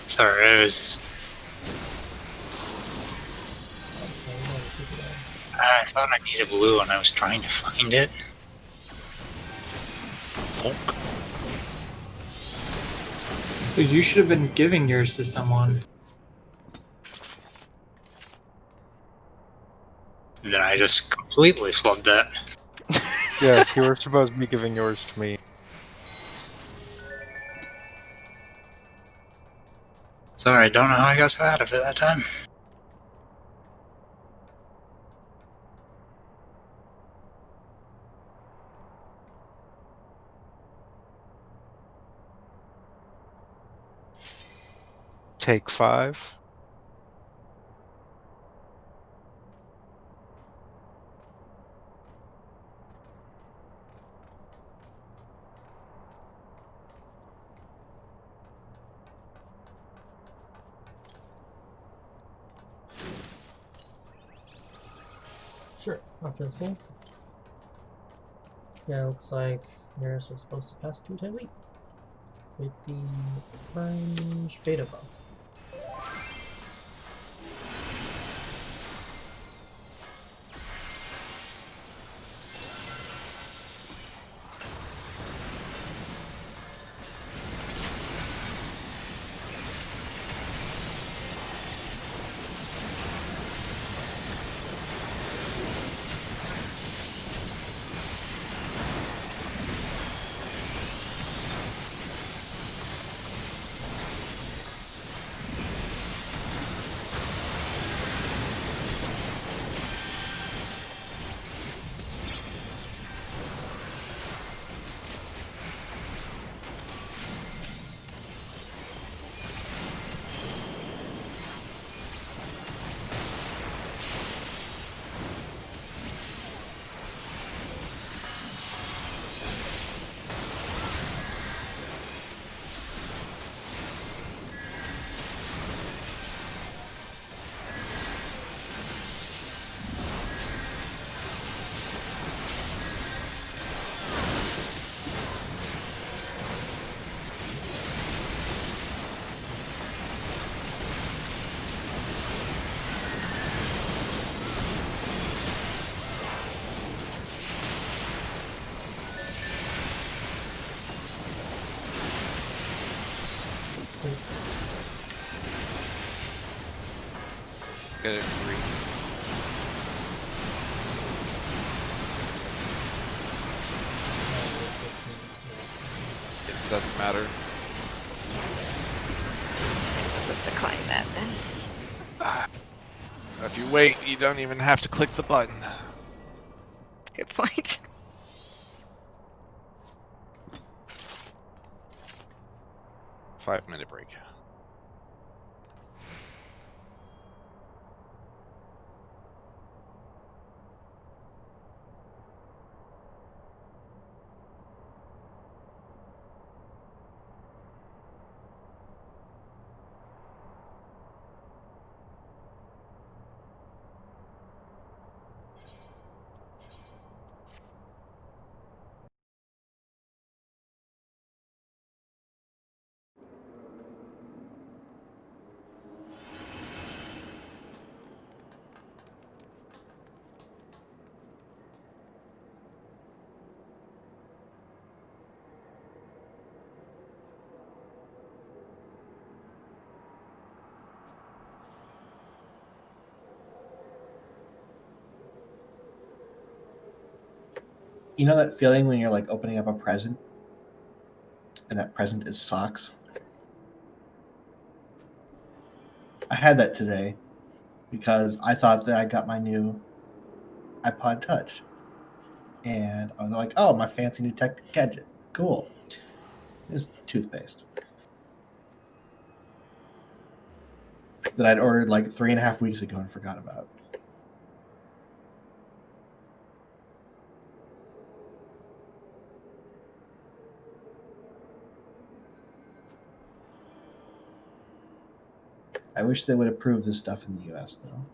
Sorry, it was. I thought I needed blue and I was trying to find it. Dude, you should have been giving yours to someone. And then I just completely flubbed that. Yes, you were supposed to be giving yours to me. Sorry, I don't know how I got so out of it that time. Take 5. Sure, after this pull. Yeah, it looks like yours was supposed to pass through tightly with the orange beta buff. Get it free. Guess it doesn't matter. I'll just decline that then. If you wait, you don't even have to click the button. Good point. 5-minute break. You know that feeling when you're like opening up a present and that present is socks? I had that today because I thought that I got my new iPod Touch. And I was like, oh, my fancy new tech gadget. Cool. It's toothpaste that I'd ordered like 3.5 weeks ago and forgot about. I wish they would approve this stuff in the US, though.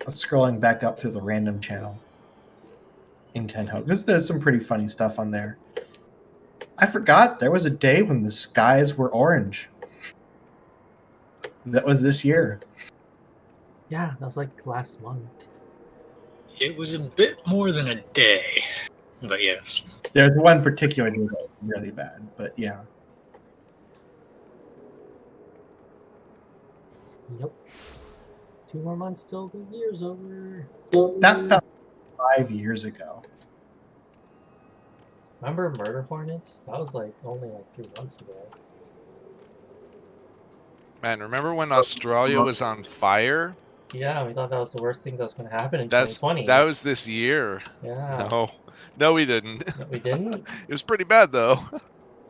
scrolling back up through the random channel in Tenho, because there's some pretty funny stuff on there. I forgot there was a day when the skies were orange. That was this year. Yeah, that was like last month. It was a bit more than a day, but yes. There's one particular day that was really bad, but yeah. Yep. 2 more months till the year's over. That felt 5 years ago. Remember Murder Hornets? That was like only like 3 months ago. Man, remember when Australia was on fire? Yeah, we thought that was the worst thing that was going to happen in That 2020. was this year. Yeah. No, we didn't. No, we didn't? It was pretty bad though.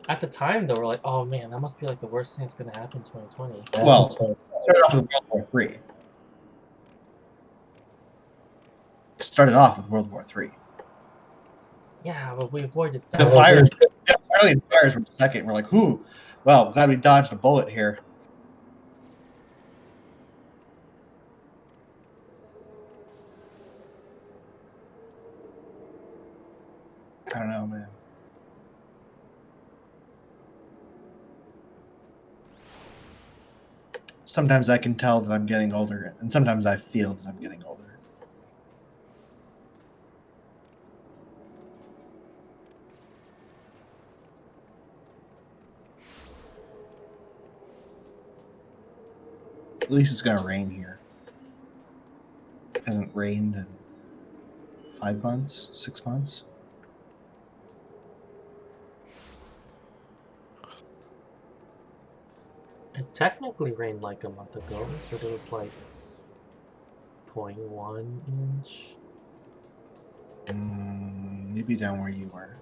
At the time, though, we're like, oh man, that must be like the worst thing that's going to happen in 2020. Well, started off with World War III. Started off with World War III. Yeah, but we avoided that. The fires, the fires were second. We're like, "Ooh, well, glad we dodged a bullet here." I don't know, man. Sometimes I can tell that I'm getting older, and sometimes I feel that I'm getting older. At least it's gonna rain here. It hasn't rained in 5 months, 6 months. It technically rained like a month ago, but it was like 0.1 inch. Maybe down where you were.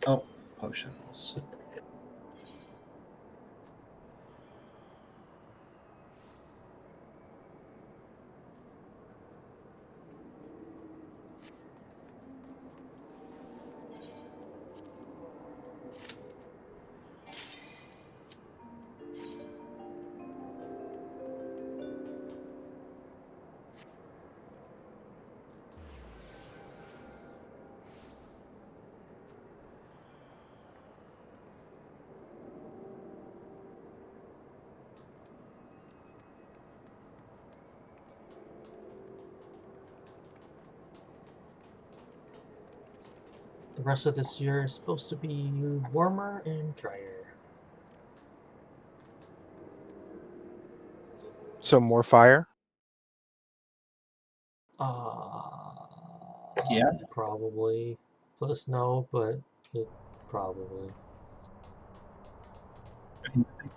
Oh, potions. The rest of this year is supposed to be warmer and drier. So more fire. Yeah. Probably. Plus no, but probably.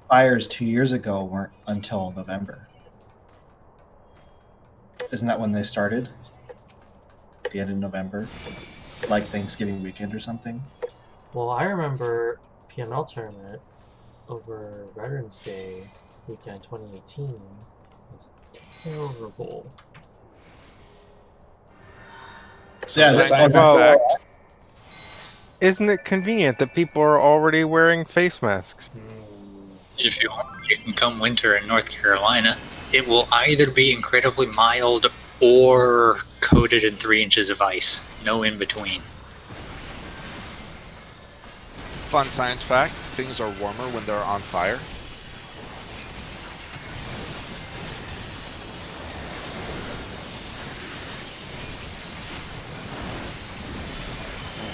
Fires 2 years ago weren't until November. Isn't that when they started? The end of November? Like Thanksgiving weekend or something? Well, I remember PML tournament over Veterans Day weekend 2018 was terrible. So Yeah, scientific well- fact. Isn't it convenient that people are already wearing face masks? If you want, you can come winter in North Carolina. It will either be incredibly mild or coated in 3 inches of ice. No in between. Fun science fact: things are warmer when they're on fire.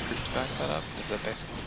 Proof to back that up? Is that basically?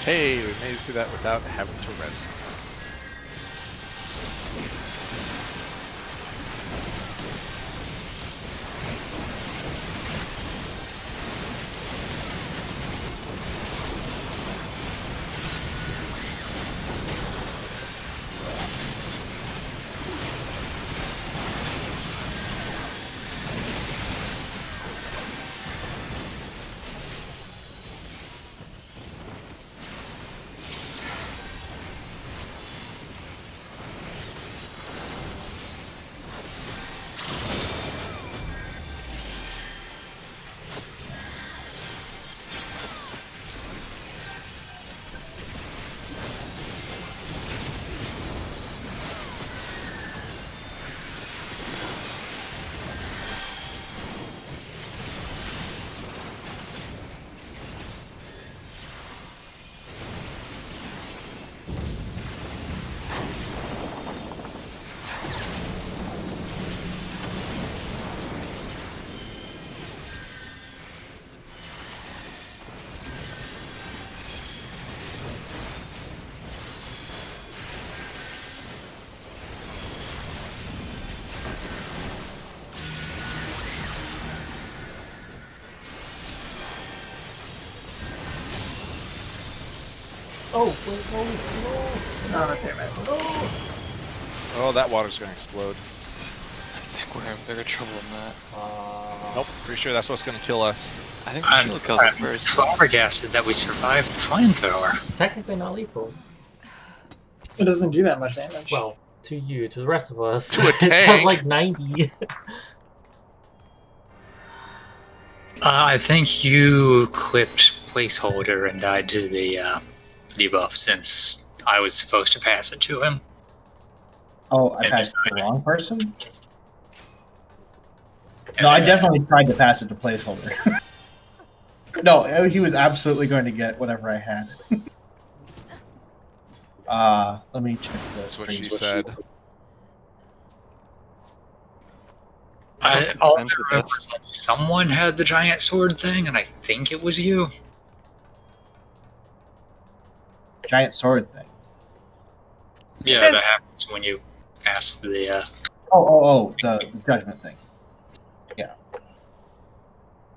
Hey, we made it through that without having to rest. Oh, wait, no, Oh, damn it. Oh, that water's gonna explode. I think we're in bigger trouble than that. Nope, pretty sure that's what's gonna kill us. I think the shield kills it first. Flabbergasted that we survived the flamethrower. Technically not lethal. It doesn't do that much damage. Well, to you, to the rest of us, To a it does tank. like 90. I think you clipped placeholder and died to the debuff since I was supposed to pass it to him. Oh, I And passed it to the wrong person? And No, I then- definitely tried to pass it to placeholder. No, he was absolutely going to get whatever I had. Let me check this. That's what she said. All I Convinced with remember this. is that someone had the giant sword thing, and I think it was you. Giant sword thing. Yeah, says- that happens when you pass the. The judgment thing. Yeah.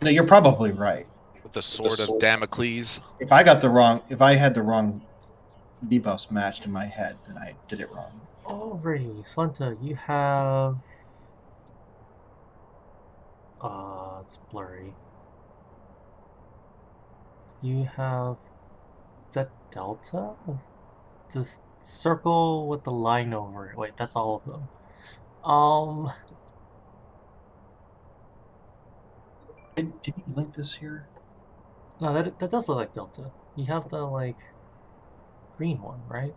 No, you're probably right. With the sword of Damocles. If I had the wrong debuffs matched in my head, then I did it wrong. Alrighty, Slenta, you have. It's blurry. You have. Is that Delta? This circle with the line over it. Wait, that's all of them. Did you link this here? No, that does look like Delta. You have the like green one, right?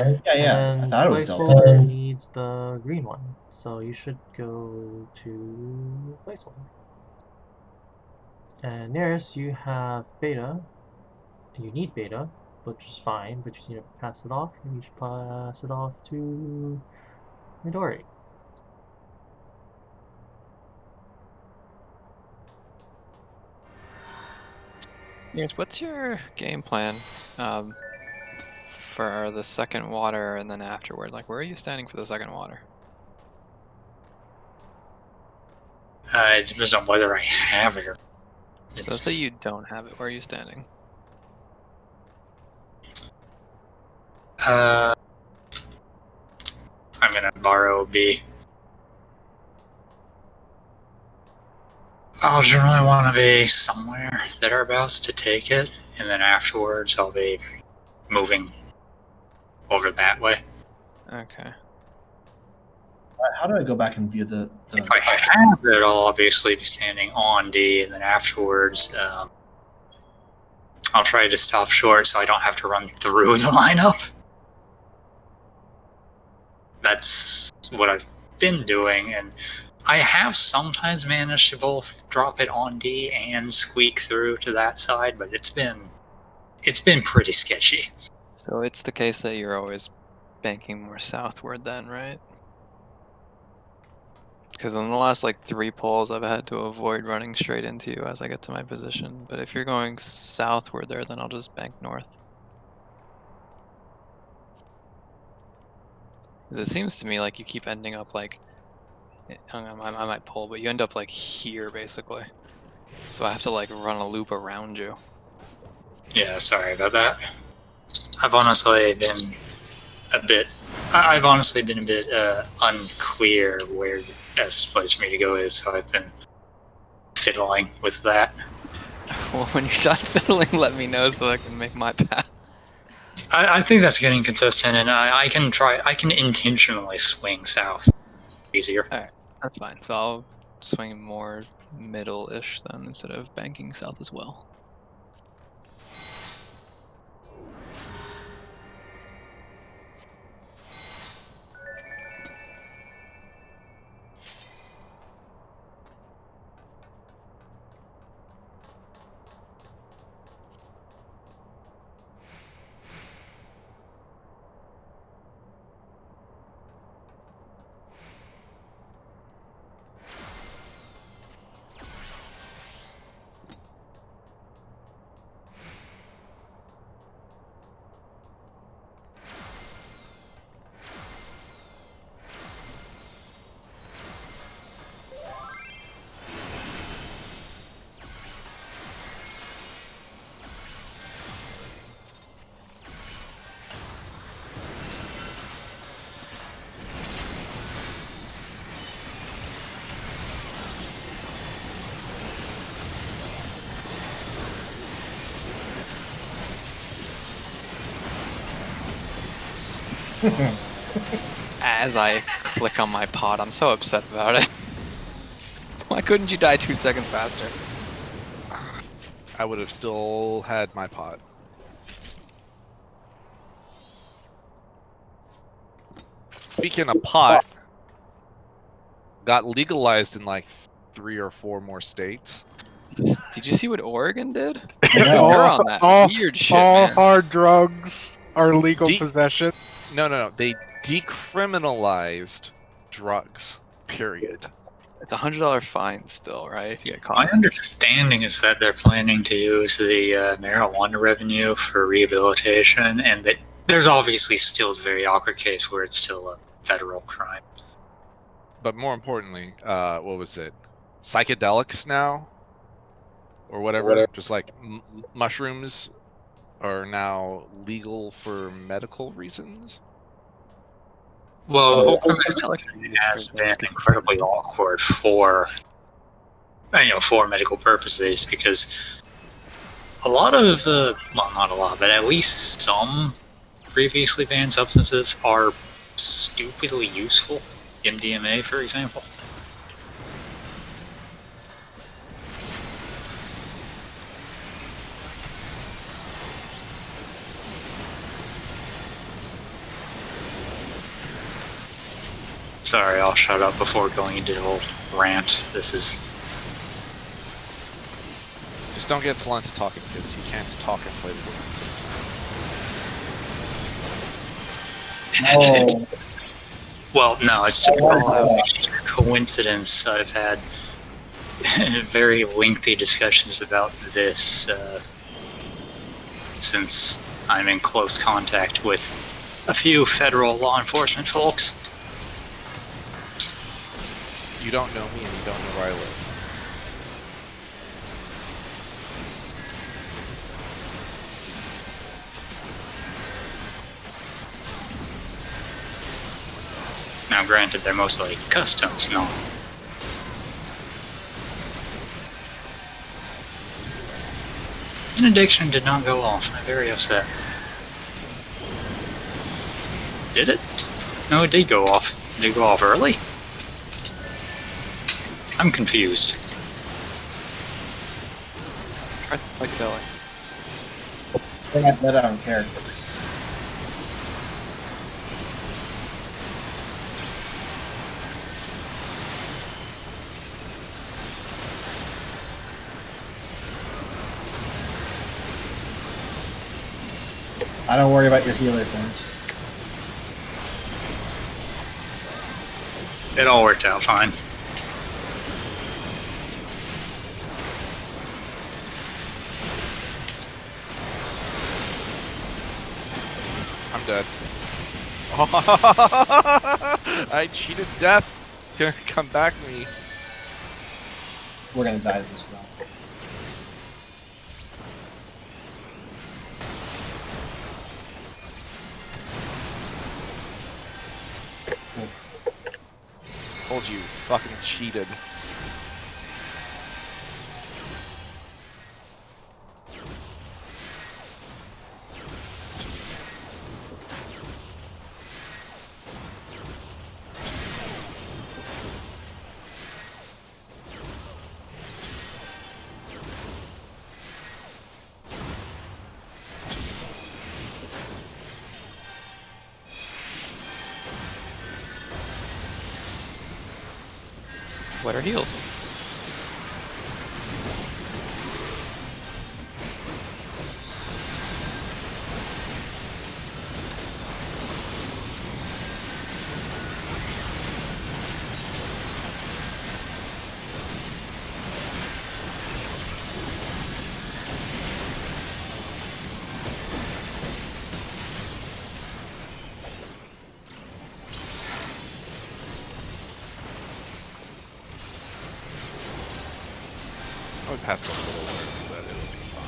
Yeah, yeah. I And thought it was Delta. placeholder needs the green one, so you should go to placeholder. And nearest you have beta. You need beta, which is fine, but you just need to pass it off, and you should pass it off to Midori. Here's what's your game plan for the second water and then afterward? Like, where are you standing for the second water? It depends on whether I have it or. So let's say you don't have it. Where are you standing? I'm gonna borrow B. I'll generally want to be somewhere thereabouts to take it, and then afterwards I'll be moving over that way. Okay. How do I go back and view the If I have it, I'll obviously be standing on D, and then afterwards I'll try to stop short so I don't have to run through the lineup. That's what I've been doing, and I have sometimes managed to both drop it on D and squeak through to that side, but it's been pretty sketchy. So it's the case that you're always banking more southward then, right? Because in the last like 3 pulls, I've had to avoid running straight into you as I get to my position. But if you're going southward there, then I'll just bank north. Because it seems to me like you keep ending up like, I might pull, but you end up like here basically. So I have to like run a loop around you. Yeah, sorry about that. I've honestly been a bit. I've honestly been a bit unclear where the best place for me to go is, so I've been fiddling with that. Well, when you're done fiddling, let me know so I can make my path. I think that's getting consistent, and I can try. I can intentionally swing south easier. Alright, that's fine. So I'll swing more middle-ish then instead of banking south as well. As I click on my pod, I'm so upset about it. Why couldn't you die 2 seconds faster? I would have still had my pot. Speaking of pot, got legalized in like 3 or 4 more states. Did you see what Oregon did? Yeah. They're on that weird shit, all man. hard drugs are legal possession. No. They decriminalized drugs. Period. It's $100 fine still, right? If you get My caught. understanding is that they're planning to use the marijuana revenue for rehabilitation, and that there's obviously still the very awkward case where it's still a federal crime. But more importantly, what was it? Psychedelics now, or whatever. Just like mushrooms are now legal for medical reasons. Well, the whole thing Psychedelics has been incredibly awkward for for medical purposes, because a lot of well, not a lot, but at least some previously banned substances are stupidly useful. MDMA, for example. Sorry, I'll shut up before going into the whole rant. This is... Just don't get Slun to talking, because he can't talk and play the game. Oh, Well, no, it's just a coincidence. I've had very lengthy discussions about this since I'm in close contact with a few federal law enforcement folks. You don't know me, and you don't know where I live. Now, granted, they're mostly customs, no. Benediction did not go off. I'm very upset. Did it? No, it did go off. Did it go off early? I'm confused. Try psychedelics. they got that on character. I don't worry about your healer things. It all worked out fine. I'm dead. I cheated death. Gonna come back to me. We're gonna die to this though. Told you, fucking cheated. What are healed? I would pass the little word, but it would be fine.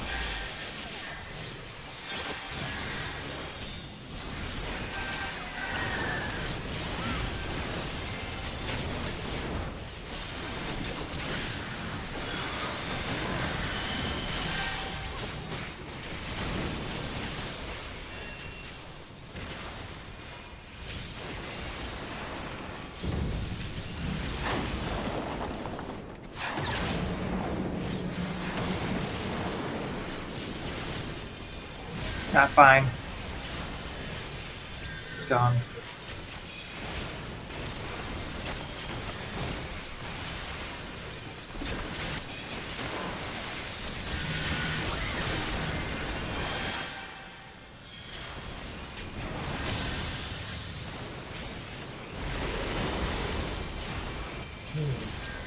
Not fine. It's gone.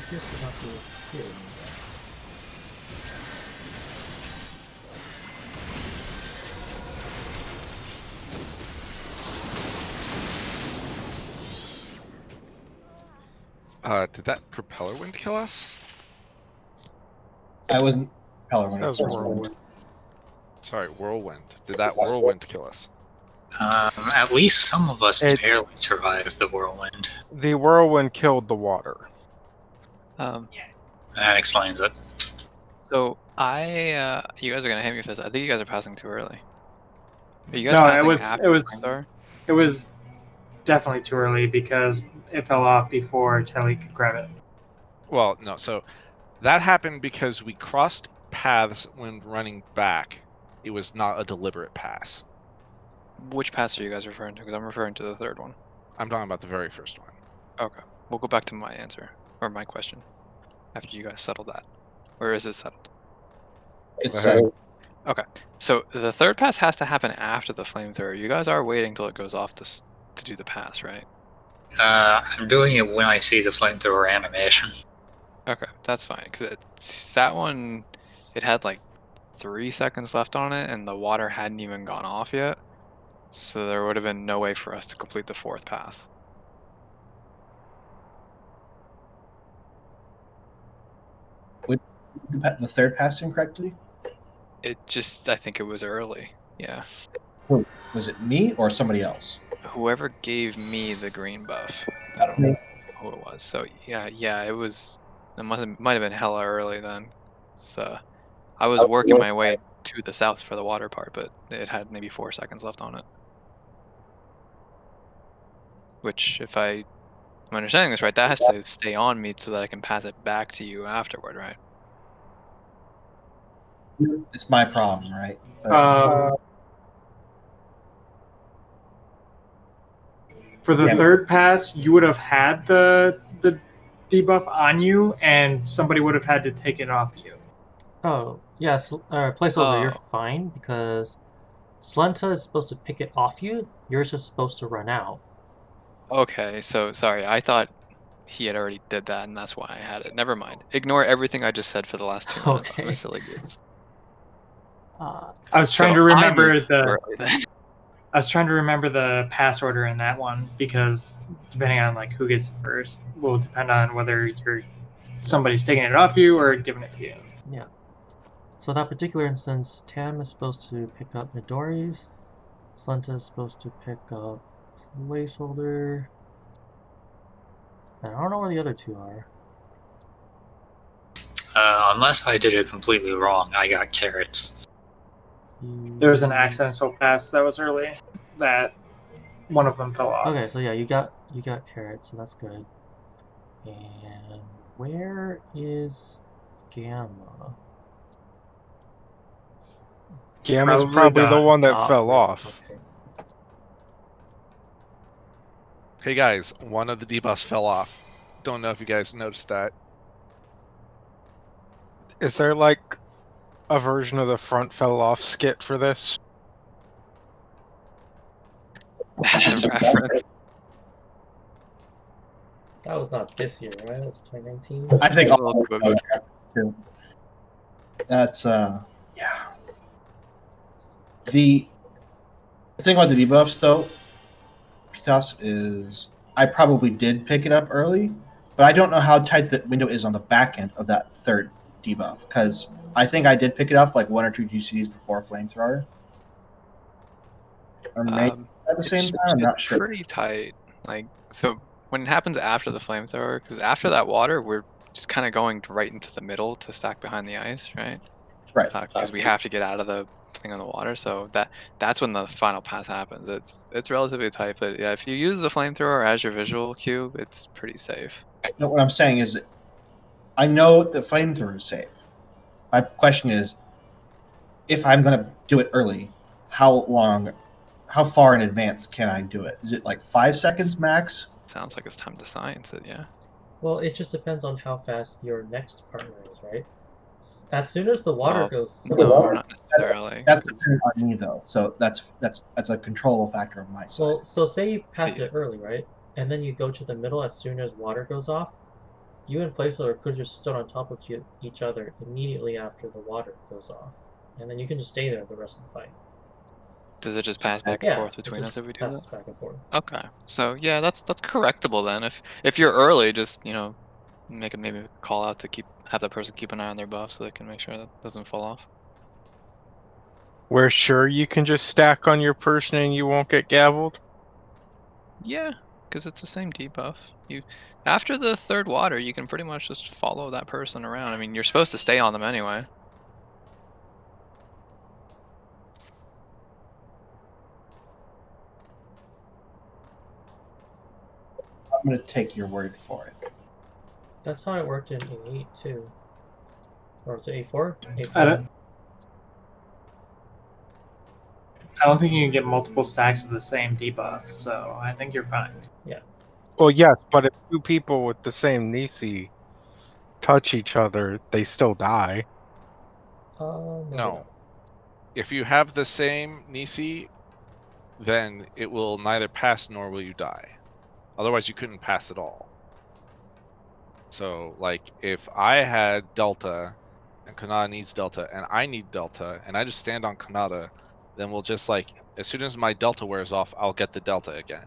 Guess we'll have to heal him. Did that propeller wind kill us? That wasn't Peller when That it was was whirlwind. Sorry, whirlwind. Did that whirlwind kill us? At least some of us It- barely survived the whirlwind. The whirlwind killed the water. That explains it. So you guys are gonna hate me for this. I think you guys are passing too early. Are you guys No, passing it was after it was flamethrower? it was definitely too early because it fell off before Telly could grab it. Well, no. So that happened because we crossed paths when running back. It was not a deliberate pass. Which pass are you guys referring to? Because I'm referring to the third one. I'm talking about the very first one. Okay, we'll go back to my answer or my question after you guys settle that. Or is it settled? It's Okay, so the third pass has to happen after the flamethrower. You guys are waiting till it goes off to do the pass, right? I'm doing it when I see the flamethrower animation. Okay, that's fine. Because that one, it had like 3 seconds left on it, and the water hadn't even gone off yet. So there would have been no way for us to complete the fourth pass. the third pass incorrectly. I think it was early. Yeah. Was it me or somebody else? Whoever gave me the green buff, I don't know who it was. So yeah, it was. It might have been hella early then. So I was working my way to the south for the water part, but it had maybe 4 seconds left on it. Which, if I'm understanding this right, that has to stay on me so that I can pass it back to you afterward, right? It's my problem, right? For the Yeah. third pass, you would have had the debuff on you, and somebody would have had to take it off you. Oh, yes, placeholder, you're Oh. fine because Slenta is supposed to pick it off you. Yours is supposed to run out. Okay, so sorry, I thought he had already did that, and that's why I had it. Never mind. Ignore everything I just said for the last 2 minutes. I'm a Okay. silly goose. I was trying So to I remember moved the. too early then. I was trying to remember the pass order in that one because depending on like who gets it first will depend on whether you're somebody's taking it off you or giving it to you. Yeah. So that particular instance, Tam is supposed to pick up Midori's. Slenta is supposed to pick up Placeholder. And I don't know where the other two are. Unless I did it completely wrong, I got carrots. There was an accidental pass that was early that one of them fell off. Okay, so yeah, you got Carrot, so that's good. And where is Gamma? Gamma's probably the one that Ah, fell right, off. Okay. Hey guys, one of the debuffs fell off. Don't know if you guys noticed that. Is there like a version of the front fell off skit for this? That's a reference. That was not this year, right? That was 2019. I think A little all too of them are too. That's yeah. The thing about the debuffs though, Pitas, is I probably did pick it up early, but I don't know how tight the window is on the back end of that third debuff because I think I did pick it up like 1 or 2 GCs before Flamethrower. Or maybe at the same time, I'm not It's sure. pretty tight. Like, so when it happens after the flamethrower, because after that water, we're just kind of going right into the middle to stack behind the ice, right? Right. Because we have to get out of the thing on the water. So that's when the final pass happens. It's relatively tight, but yeah, if you use the flamethrower as your visual cube, it's pretty safe. No, what I'm saying is, I know the Flamethrower is safe. My question is, if I'm going to do it early, how far in advance can I do it? Is it like 5 seconds max? Sounds like it's time to science it, yeah. Well, it just depends on how fast your next partner is, right? As soon as the water Well, goes, no, not necessarily. That's 'cause- dependent on me though. So that's a controllable factor on my side. well, so say you pass Yeah. it early, right? And then you go to the middle as soon as water goes off. You and Placeholder could just stood on top of each other immediately after the water goes off, and then you can just stay there the rest of the fight. Does it just pass back and Yeah, forth it between just us if we do passes that? back and forth. Okay, so yeah, that's correctable then. If you're early, just make it maybe call out to have that person keep an eye on their buff so they can make sure that doesn't fall off. We're sure you can just stack on your person and you won't get gavelled? Yeah, because it's the same debuff. After the third water, you can pretty much just follow that person around. I mean, you're supposed to stay on them anyway. I'm going to take your word for it. That's how it worked in 8 too. Or was it A4? I don't think you can get multiple stacks of the same debuff, so I think you're fine. Yeah. Well, yes, but if 2 people with the same Nisi touch each other, they still die. No. If you have the same Nisi, then it will neither pass nor will you die. Otherwise, you couldn't pass at all. So, like, if I had Delta and Kanata needs Delta and I need Delta and I just stand on Kanata, then we'll just, like, as soon as my Delta wears off, I'll get the Delta again.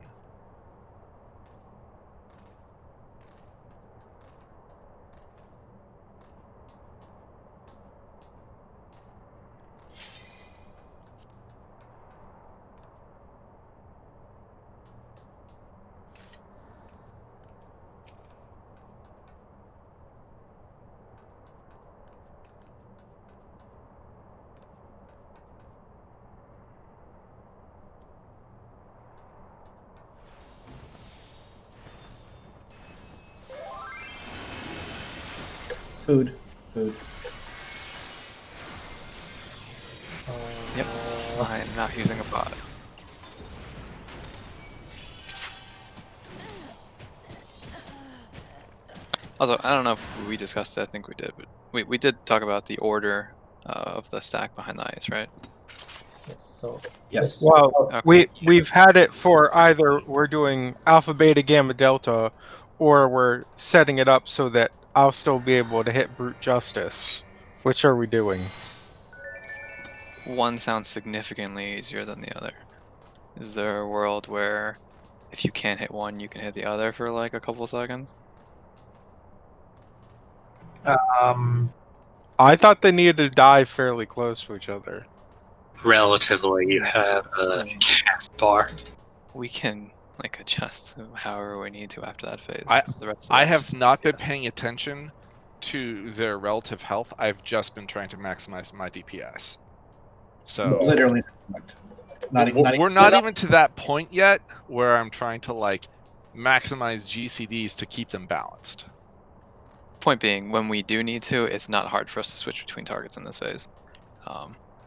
Food. Yep. I am not using a bot. Also, I don't know if we discussed it. I think we did, but we did talk about the order of the stack behind the ice, right? Yes. So Yes. Well, Okay. we've had it for either we're doing alpha, beta, gamma, delta, or we're setting it up so that I'll still be able to hit brute justice. Which are we doing? One sounds significantly easier than the other. Is there a world where if you can't hit one, you can hit the other for like a couple seconds? I thought they needed to die fairly close to each other. Relatively, you have a cast bar. We can like adjust however we need to after that phase. I- The rest of I it's have just- not been paying attention to their relative health. I've just been trying to maximize my DPS. So Literally, we're not even to that point yet where I'm trying to like maximize GCDs to keep them balanced. Point being, when we do need to, it's not hard for us to switch between targets in this phase.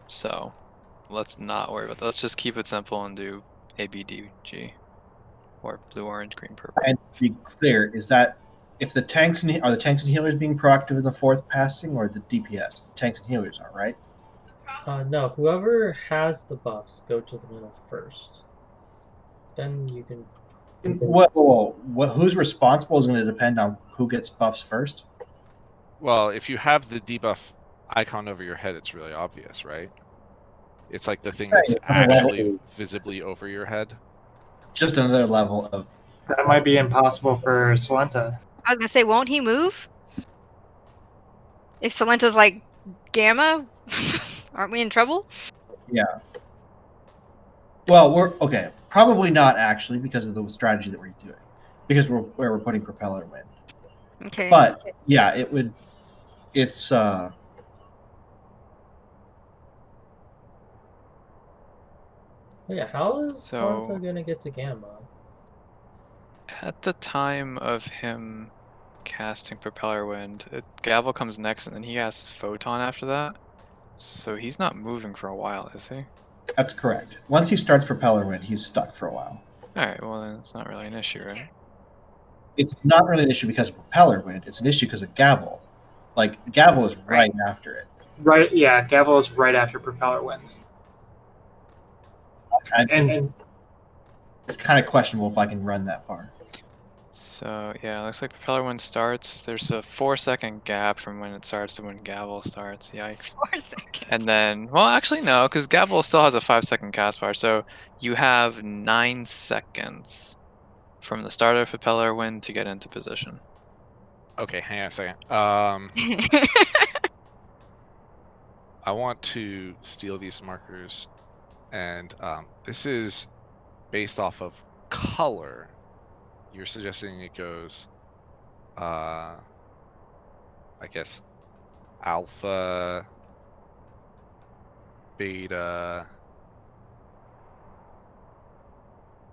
So let's not worry about that. Let's just keep it simple and do A, B, D, G, or blue, orange, green, purple. And to be clear, is that if the tanks and are the tanks and healers being proactive in the fourth passing, or the DPS? The tanks and healers are, right? No, whoever has the buffs go to the middle first. Then you can. Who's responsible is going to depend on who gets buffs first. Well, if you have the debuff icon over your head, it's really obvious, right? It's like the thing that's actually visibly over your head. It's just another level of. That might be impossible for Salenta. I was gonna say, won't he move? If Salenta's like Gamma, aren't we in trouble? Yeah. Well, we're okay. Probably not actually because of the strategy that we're doing, because we're putting propeller wind. Okay. But yeah, it would. It's Yeah, how is So- Santa gonna get to Gamma? At the time of him casting Propeller Wind, Gavel comes next, and then he casts Photon after that. So he's not moving for a while, is he? That's correct. Once he starts propeller wind, he's stuck for a while. Alright, well then it's not really an issue, right? It's not really an issue because of propeller wind. It's an issue because of gavel. Like gavel is right after it. Right, yeah, Gavel is right after Propeller Wind. And It's kind of questionable if I can run that far. So yeah, looks like Propeller Wind starts. There's a 4-second gap from when it starts to when Gavel starts. Yikes. 4 seconds. And then, well, actually no, because Gavel still has a 5-second cast bar. So you have 9 seconds from the start of Propeller Wind to get into position. Okay, hang on a second. I want to steal these markers, and this is based off of color. You're suggesting it goes, I guess, alpha, beta,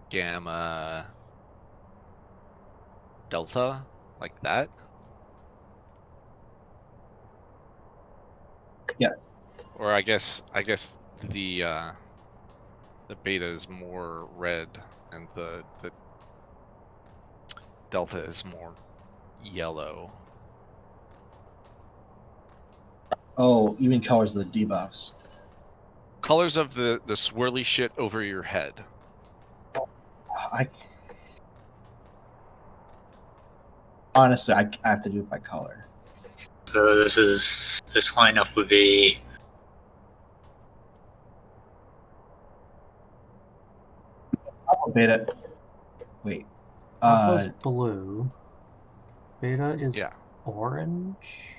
gamma, delta, like that? Yes. Or I guess the beta is more red and the delta is more yellow. Oh, you mean colors of the debuffs? Colors of the swirly shit over your head. Honestly, I have to do it by color. So this lineup would be Alpha, beta. Wait. Alpha's blue. Beta is Yeah. orange.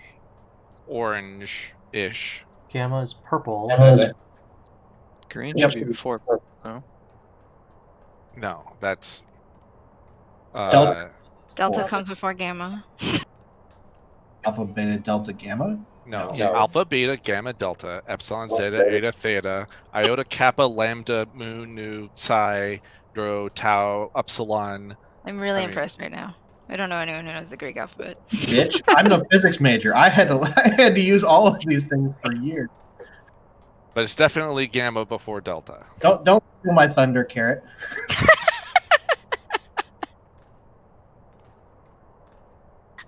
Orange-ish. Gamma is purple. Green Yep. should be before purple, no? No, that's Delta. Delta Or- comes before Gamma. Alpha, beta, delta, gamma. no. No. Alpha, beta, gamma, delta, epsilon, zeta, eta, theta, iota, kappa, lambda, mu, nu, psi, rho, tau, upsilon. I'm really I mean- impressed right now. I don't know anyone who knows the Greek alphabet. Bitch, I'm a physics major. I had to use all of these things for years. But it's definitely gamma before delta. Don't steal my thunder, Carrot.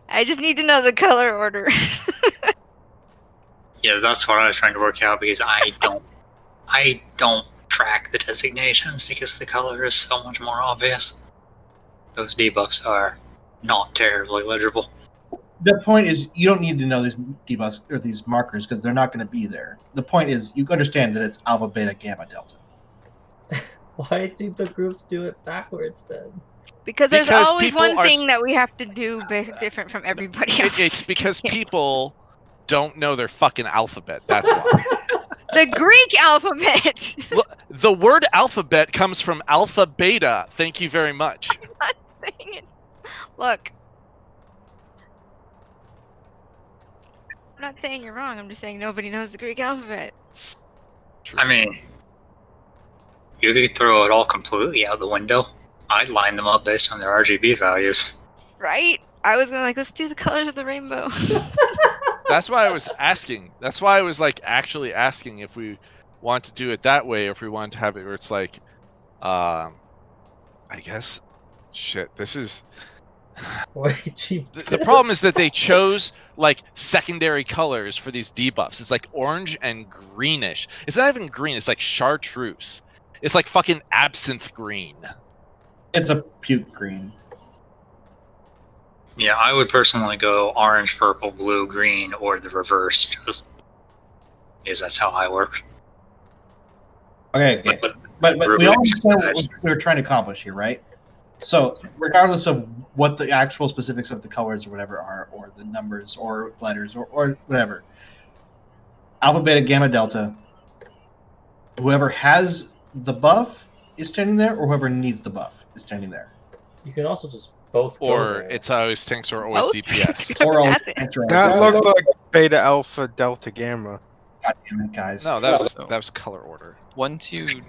I just need to know the color order. yeah, that's what I was trying to work out because I don't track the designations because the color is so much more obvious. Those debuffs are not terribly legible. The point is, you don't need to know these debuffs or these markers because they're not going to be there. The point is, you understand that it's alpha, beta, gamma, delta. Why do the groups do it backwards then? Because there's Because always people one are thing that we have to do different from everybody else. It's because people don't know their fucking alphabet. That's why. The Greek alphabet. Look, the word alphabet comes from alpha beta. Thank you very much. Look, I'm not saying you're wrong. I'm just saying nobody knows the Greek alphabet. I mean, you could throw it all completely out the window. I'd line them up based on their RGB values. Right? I was gonna let's do the colors of the rainbow. That's why I was asking. That's why I was like actually asking if we want to do it that way, or if we want to have it where it's like, I guess, shit. This is Way cheap. the problem is that they chose like secondary colors for these debuffs. It's like orange and greenish. It's not even green. It's like chartreuse. It's like fucking absinthe green. It's a puke green. Yeah, I would personally go orange, purple, blue, green, or the reverse, just because that's how I work. Okay, but we all understand what we're trying to accomplish here, right? So, regardless of what the actual specifics of the colors or whatever are, or the numbers or letters or whatever, alpha, beta, gamma, delta, whoever has the buff is standing there, or whoever needs the buff is standing there. You can also just both go Or there. it's always tanks or always Both? DPS. Or all That's it. That looked like beta, alpha, delta, gamma. God damn it, guys. No, that was color order. Once you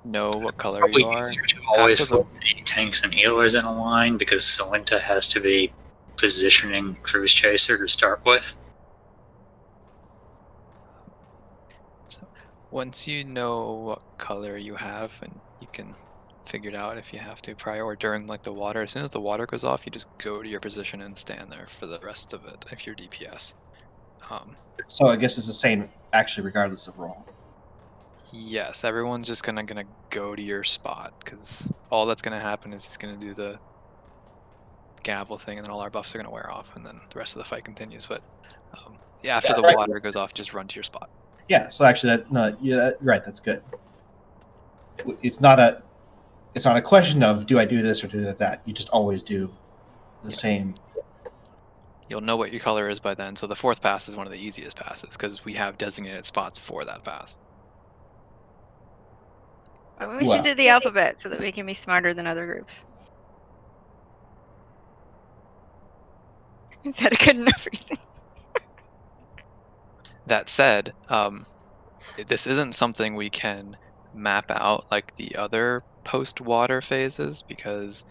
know what color Probably you are, easier to always after the- put tanks and healers in a line because Salinta has to be positioning Cruise Chaser to start with. once you know what color you have, and you can figure it out if you have to prior or during like the water. As soon as the water goes off, you just go to your position and stand there for the rest of it if you're DPS. So I guess it's the same, actually, regardless of role. Yes, everyone's just gonna go to your spot because all that's gonna happen is it's gonna do the gavel thing, and then all our buffs are gonna wear off, and then the rest of the fight continues. But yeah, after the right. water goes off, just run to your spot. Yeah. So actually, right. That's good. It's not a question of do I do this or do that. You just always do the same. You'll know what your color is by then. So the fourth pass is one of the easiest passes because we have designated spots for that pass. We should do the alphabet so that we can be smarter than other groups. Is that a good enough reason? That said, this isn't something we can map out like the other post-water phases because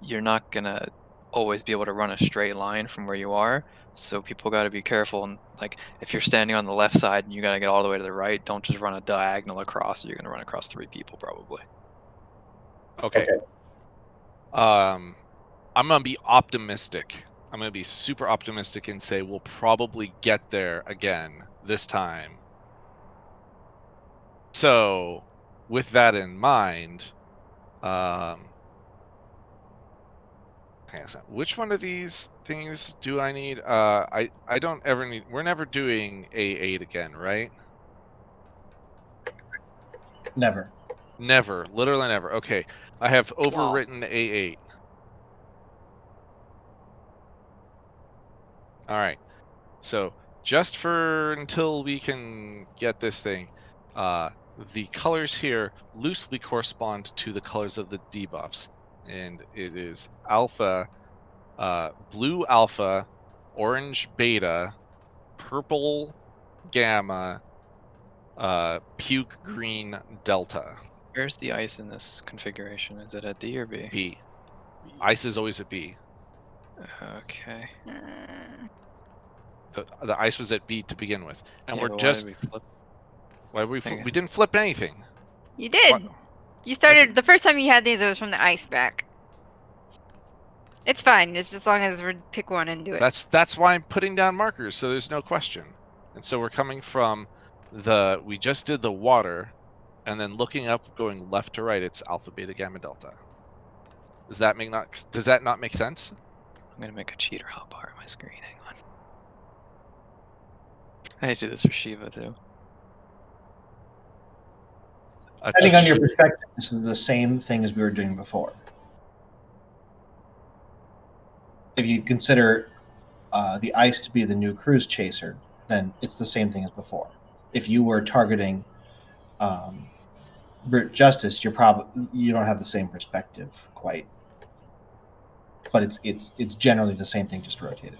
you're not gonna always be able to run a straight line from where you are. So people got to be careful. And like, if you're standing on the left side and you got to get all the way to the right, don't just run a diagonal across. You're gonna run across 3 people probably. Okay. I'm gonna be optimistic. I'm gonna be super optimistic and say we'll probably get there again this time. So, with that in mind, hang on a second. Which one of these things do I need? I don't ever need. We're never doing A8 again, right? Never. Never, literally never. Okay, I have overwritten A8. All right, so just for until we can get this thing, the colors here loosely correspond to the colors of the debuffs, and it is alpha, blue alpha, orange beta, purple gamma, puke green delta. Where's the ice in this configuration? Is it at D or B? B. Ice is always a B. Okay. The ice was at B to begin with, and Yeah, we're but just why did we we flip? we didn't flip anything. You did. What? You started the first time you had these. It was from the ice back. It's fine. It's just as long as we pick one and do it. That's why I'm putting down markers, so there's no question. And so we're coming from we just did the water, and then looking up, going left to right, it's alpha, beta, gamma, delta. Does that not make sense? I'm gonna make a cheater hotbar on my screen. Hang on. I do this for Shiva too. Depending on your perspective, this is the same thing as we were doing before. If you consider the ice to be the new cruise chaser, then it's the same thing as before. If you were targeting brute justice, you don't have the same perspective quite. But it's generally the same thing, just rotated.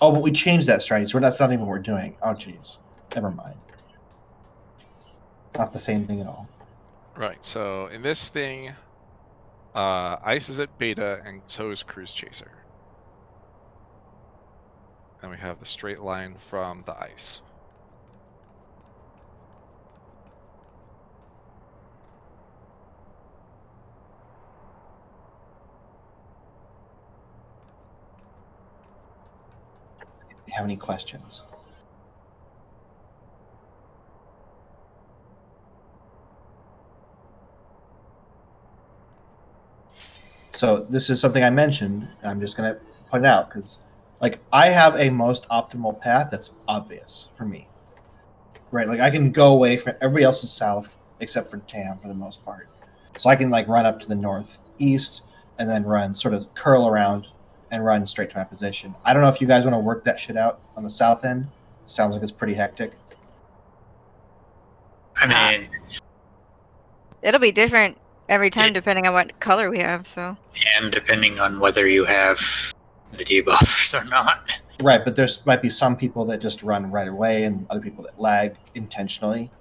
Oh, but we changed that strategy, so that's not even what we're doing. Oh, jeez. Never mind. Not the same thing at all. Right, so in this thing, ice is at beta, and so is cruise chaser. And we have the straight line from the ice. Do you have any questions? So this is something I mentioned. I'm just going to point out because, like, I have a most optimal path that's obvious for me. Right, like I can go away from everybody else's south except for Tam for the most part. So I can like run up to the northeast and then run sort of curl around and run straight to my position. I don't know if you guys want to work that shit out on the south end. It sounds like it's pretty hectic. I mean, It'll be different every time depending on what color we have. So. and depending on whether you have the debuffs or not. Right, but there's might be some people that just run right away and other people that lag intentionally.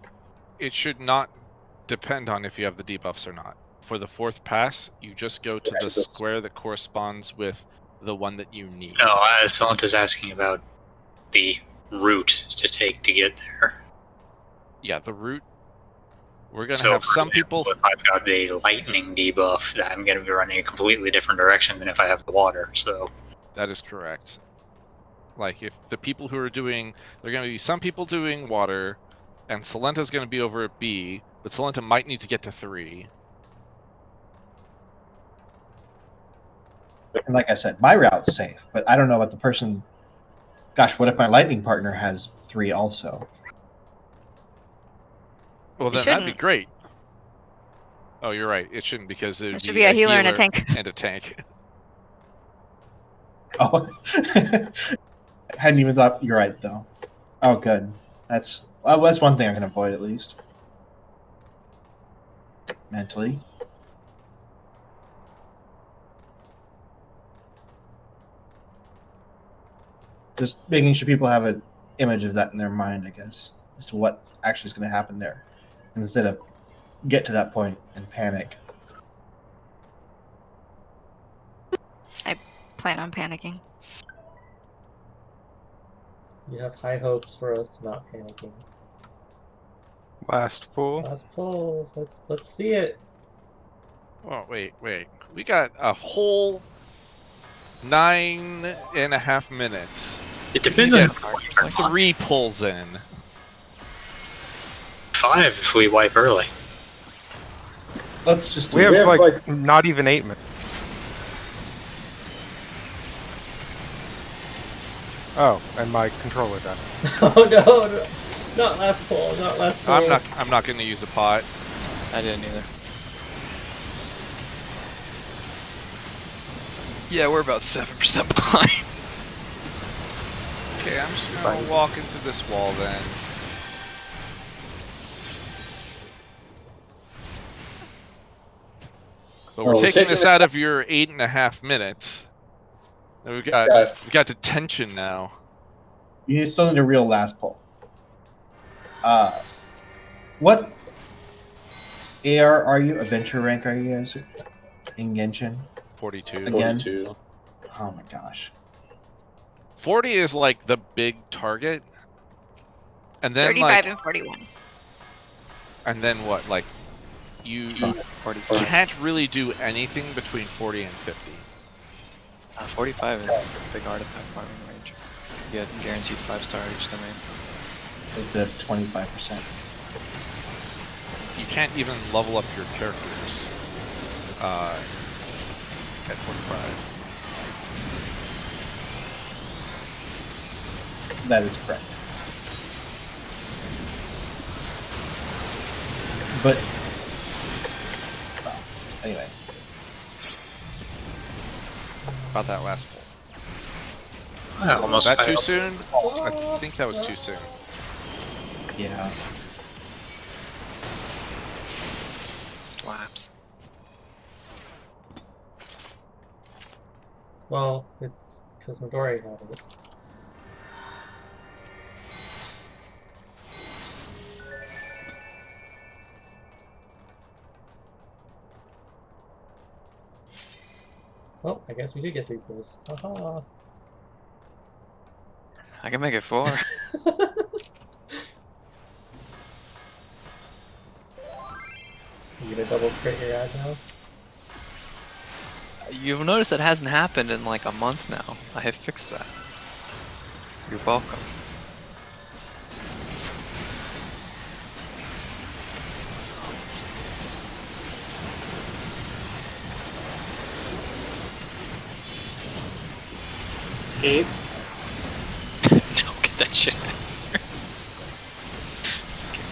It should not depend on if you have the debuffs or not. For the fourth pass, you just go to the square that corresponds with the one that you need. No, Salanta's asking about the route to take to get there. Yeah, the route. We're going to have some people... If I've got the lightning debuff, I'm going to be running a completely different direction than if I have the water, so... That is correct. Like, if the people who are doing... There are going to be some people doing water, and Salenta's going to be over at B, but Salenta might need to get to 3. And like I said, my route's safe, but I don't know about the person... Gosh, what if my lightning partner has 3 also? Well, then that'd be great. Oh, you're right. It shouldn't, because it should be a healer and a tank. And a tank. Oh, I hadn't even thought. You're right, though. Oh, good. That's one thing I can avoid at least. Mentally. Just making sure people have an image of that in their mind, I guess, as to what actually is going to happen there, instead of get to that point and panic. I plan on panicking. You have high hopes for us not panicking. Last pull. Last pull. Let's see it. Oh, wait. We got a whole 9.5 minutes. It depends on 3 pulls in. 5 if we wipe early. Let's just. We have like not even 8 minutes. Oh, and my controller died. Oh no! Not last pull. Not last pull. I'm not going to use a pot. I didn't either. Yeah, we're about 7% behind. Okay, I'm just going to walk into this wall then. But we're taking this out of your 8.5 minutes. And we got detention now. You still need a real last pull. What AR are you? Adventure rank are you guys? In Genshin? 42. Again? 42. Oh my gosh. 40 is like the big target. And then 35 and 41. And then what? Like, you can't really do anything between 40 and 50. 45 is a big artifact farming range. You get guaranteed 5-star each domain. It's at 25%. you can't even level up your characters at 45. That is correct. But well, anyway, About that last pull. I almost Was that too failed. soon? I think that was too soon. yeah. Slaps. Well, it's because Midori had it. Well, I guess we did get 3 pulls. Haha. I can make it 4. You gonna double crit your ad now? You've noticed that hasn't happened in like a month now. I have fixed that. You're welcome. Escape. No, get that shit out of here. Escape.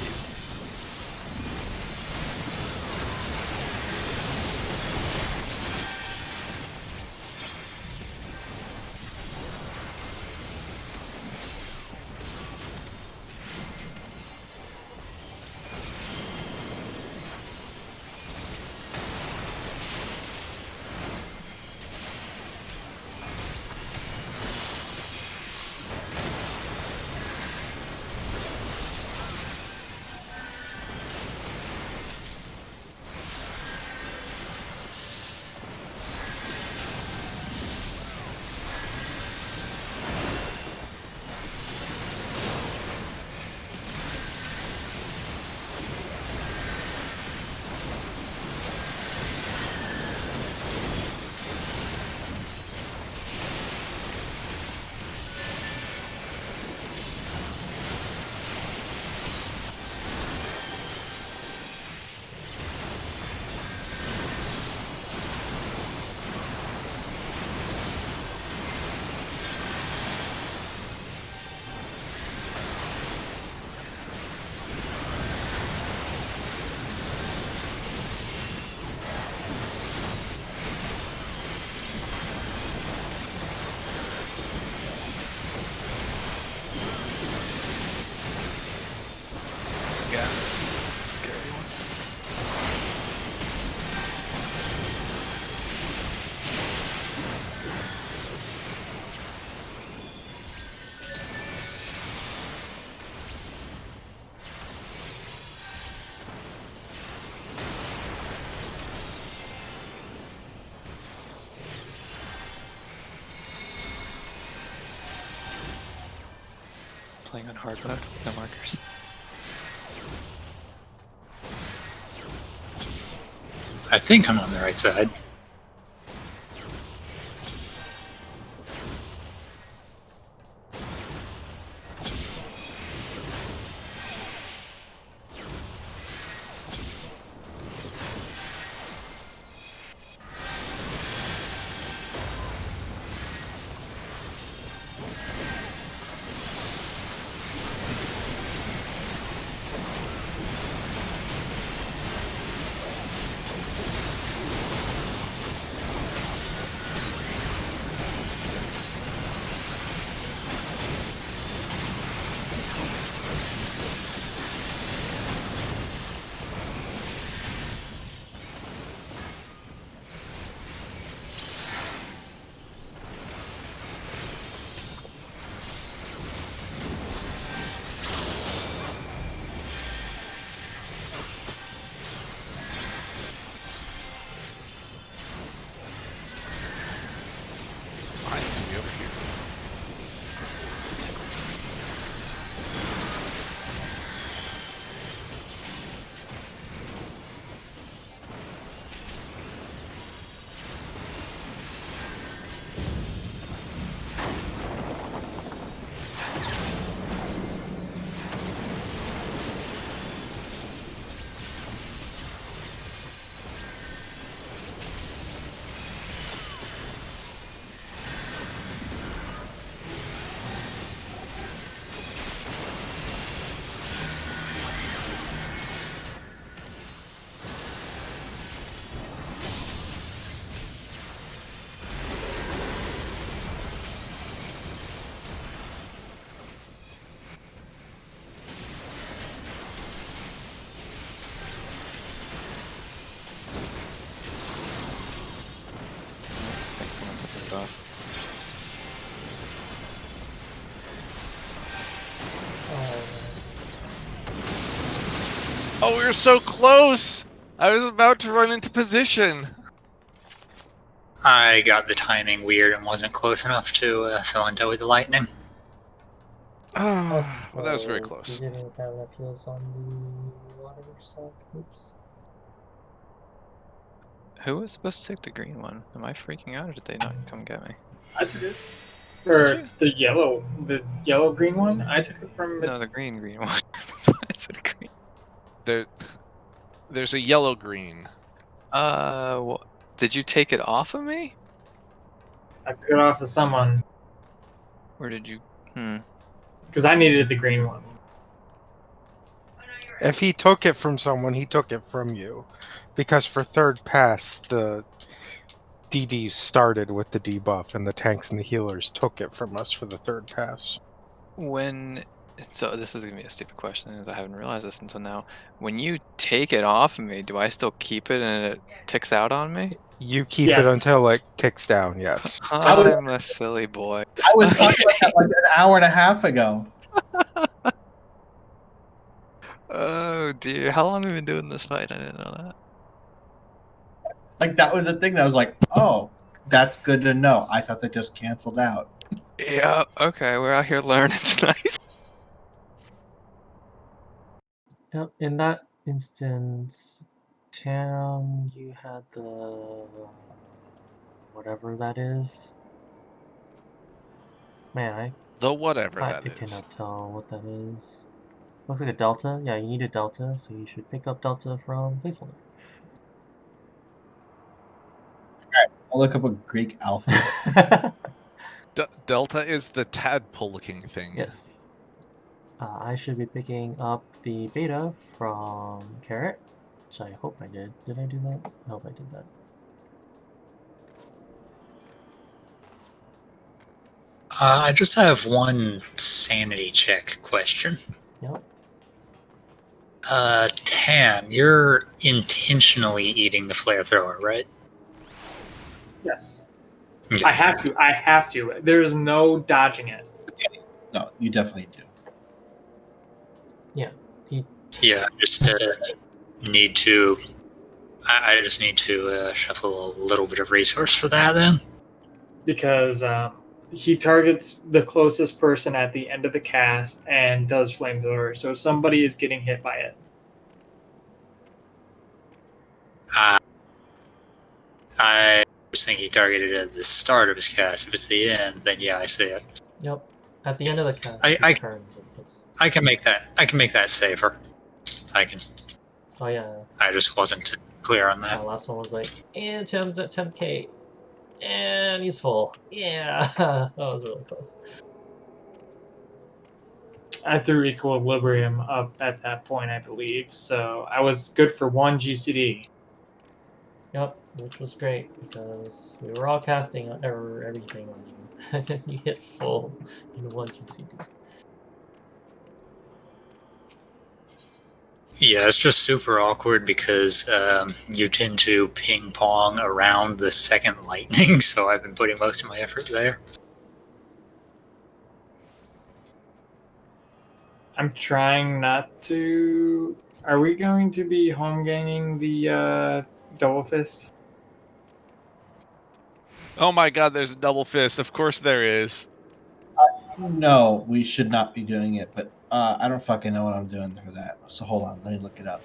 Yeah. Scary one. Playing on hard mode, no markers. I think I'm on the right side. debuff. Oh, we were so close! I was about to run into position. I got the timing weird and wasn't close enough to cylinder with the lightning. Well, that was very Also, close. We didn't have enough heals on the water stuff. Oops. Who was supposed to take the green one? Am I freaking out, or did they not come get me? I took it. Did Or you? the yellow green one. I took it from. No, the green one. That's why I said green. There's a yellow-green. Did you take it off of me? I took it off of someone Or did you? because I needed the green one. If he took it from someone, he took it from you. Because for third pass, the DD started with the debuff, and the tanks and the healers took it from us for the third pass. So this is gonna be a stupid question, as I haven't realized this until now. When you take it off of me, do I still keep it and it ticks out on me? You keep it Yes. until it ticks down, yes. I'm a silly boy. I was talking about that like an hour and a half ago. Oh dear, how long have we been doing this fight? I didn't know that. Like that was the thing that I was like, oh, that's good to know. I thought they just canceled out. Yeah, okay, we're out here learning tonight. Yep. In that instance, Tam, you had the whatever that is. Man, The whatever I that is. cannot tell what that is. Looks like a delta. Yeah, you need a delta, so you should pick up delta from placeholder. I'll look up a Greek alphabet. Delta is the tadpole-looking thing. Yes. I should be picking up the beta from Carrot, which I hope I did. Did I do that? I hope I did that. I just have one sanity check question. Yep. Tam, you're intentionally eating the flamethrower, right? Yes. Okay. I have to. There's no dodging it. No, you definitely do. Yeah. Yeah, just need to. I just need to shuffle a little bit of resource for that then. Because he targets the closest person at the end of the cast and does flamethrower, so somebody is getting hit by it. I was thinking he targeted it at the start of his cast. If it's the end, then yeah, I see it. Yep. At the end of the cast, I he turns and hits. I can make that safer. I can. Oh yeah. I just wasn't clear on that. The last one was like, and Tim's at 10k, and he's full. Yeah, that was really close. I threw Equilibrium up at that point, I believe, so I was good for one GCD. Yep, which was great because we were all casting everything on you, and then you hit full in one GCD. Yeah, it's just super awkward because you tend to ping pong around the second lightning, so I've been putting most of my effort there. I'm trying not to. Are we going to be home ganging the double fist? Oh my god, there's a double fist. Of course there is. No, we should not be doing it, but I don't fucking know what I'm doing for that. So hold on, let me look it up.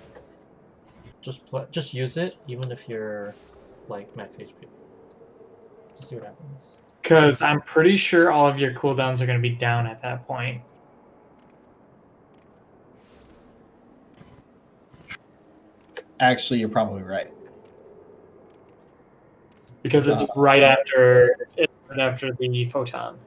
Just use it, even if you're like max HP. Just see what happens. Because I'm pretty sure all of your cooldowns are going to be down at that point. Actually, you're probably right. Because it's right after the photon.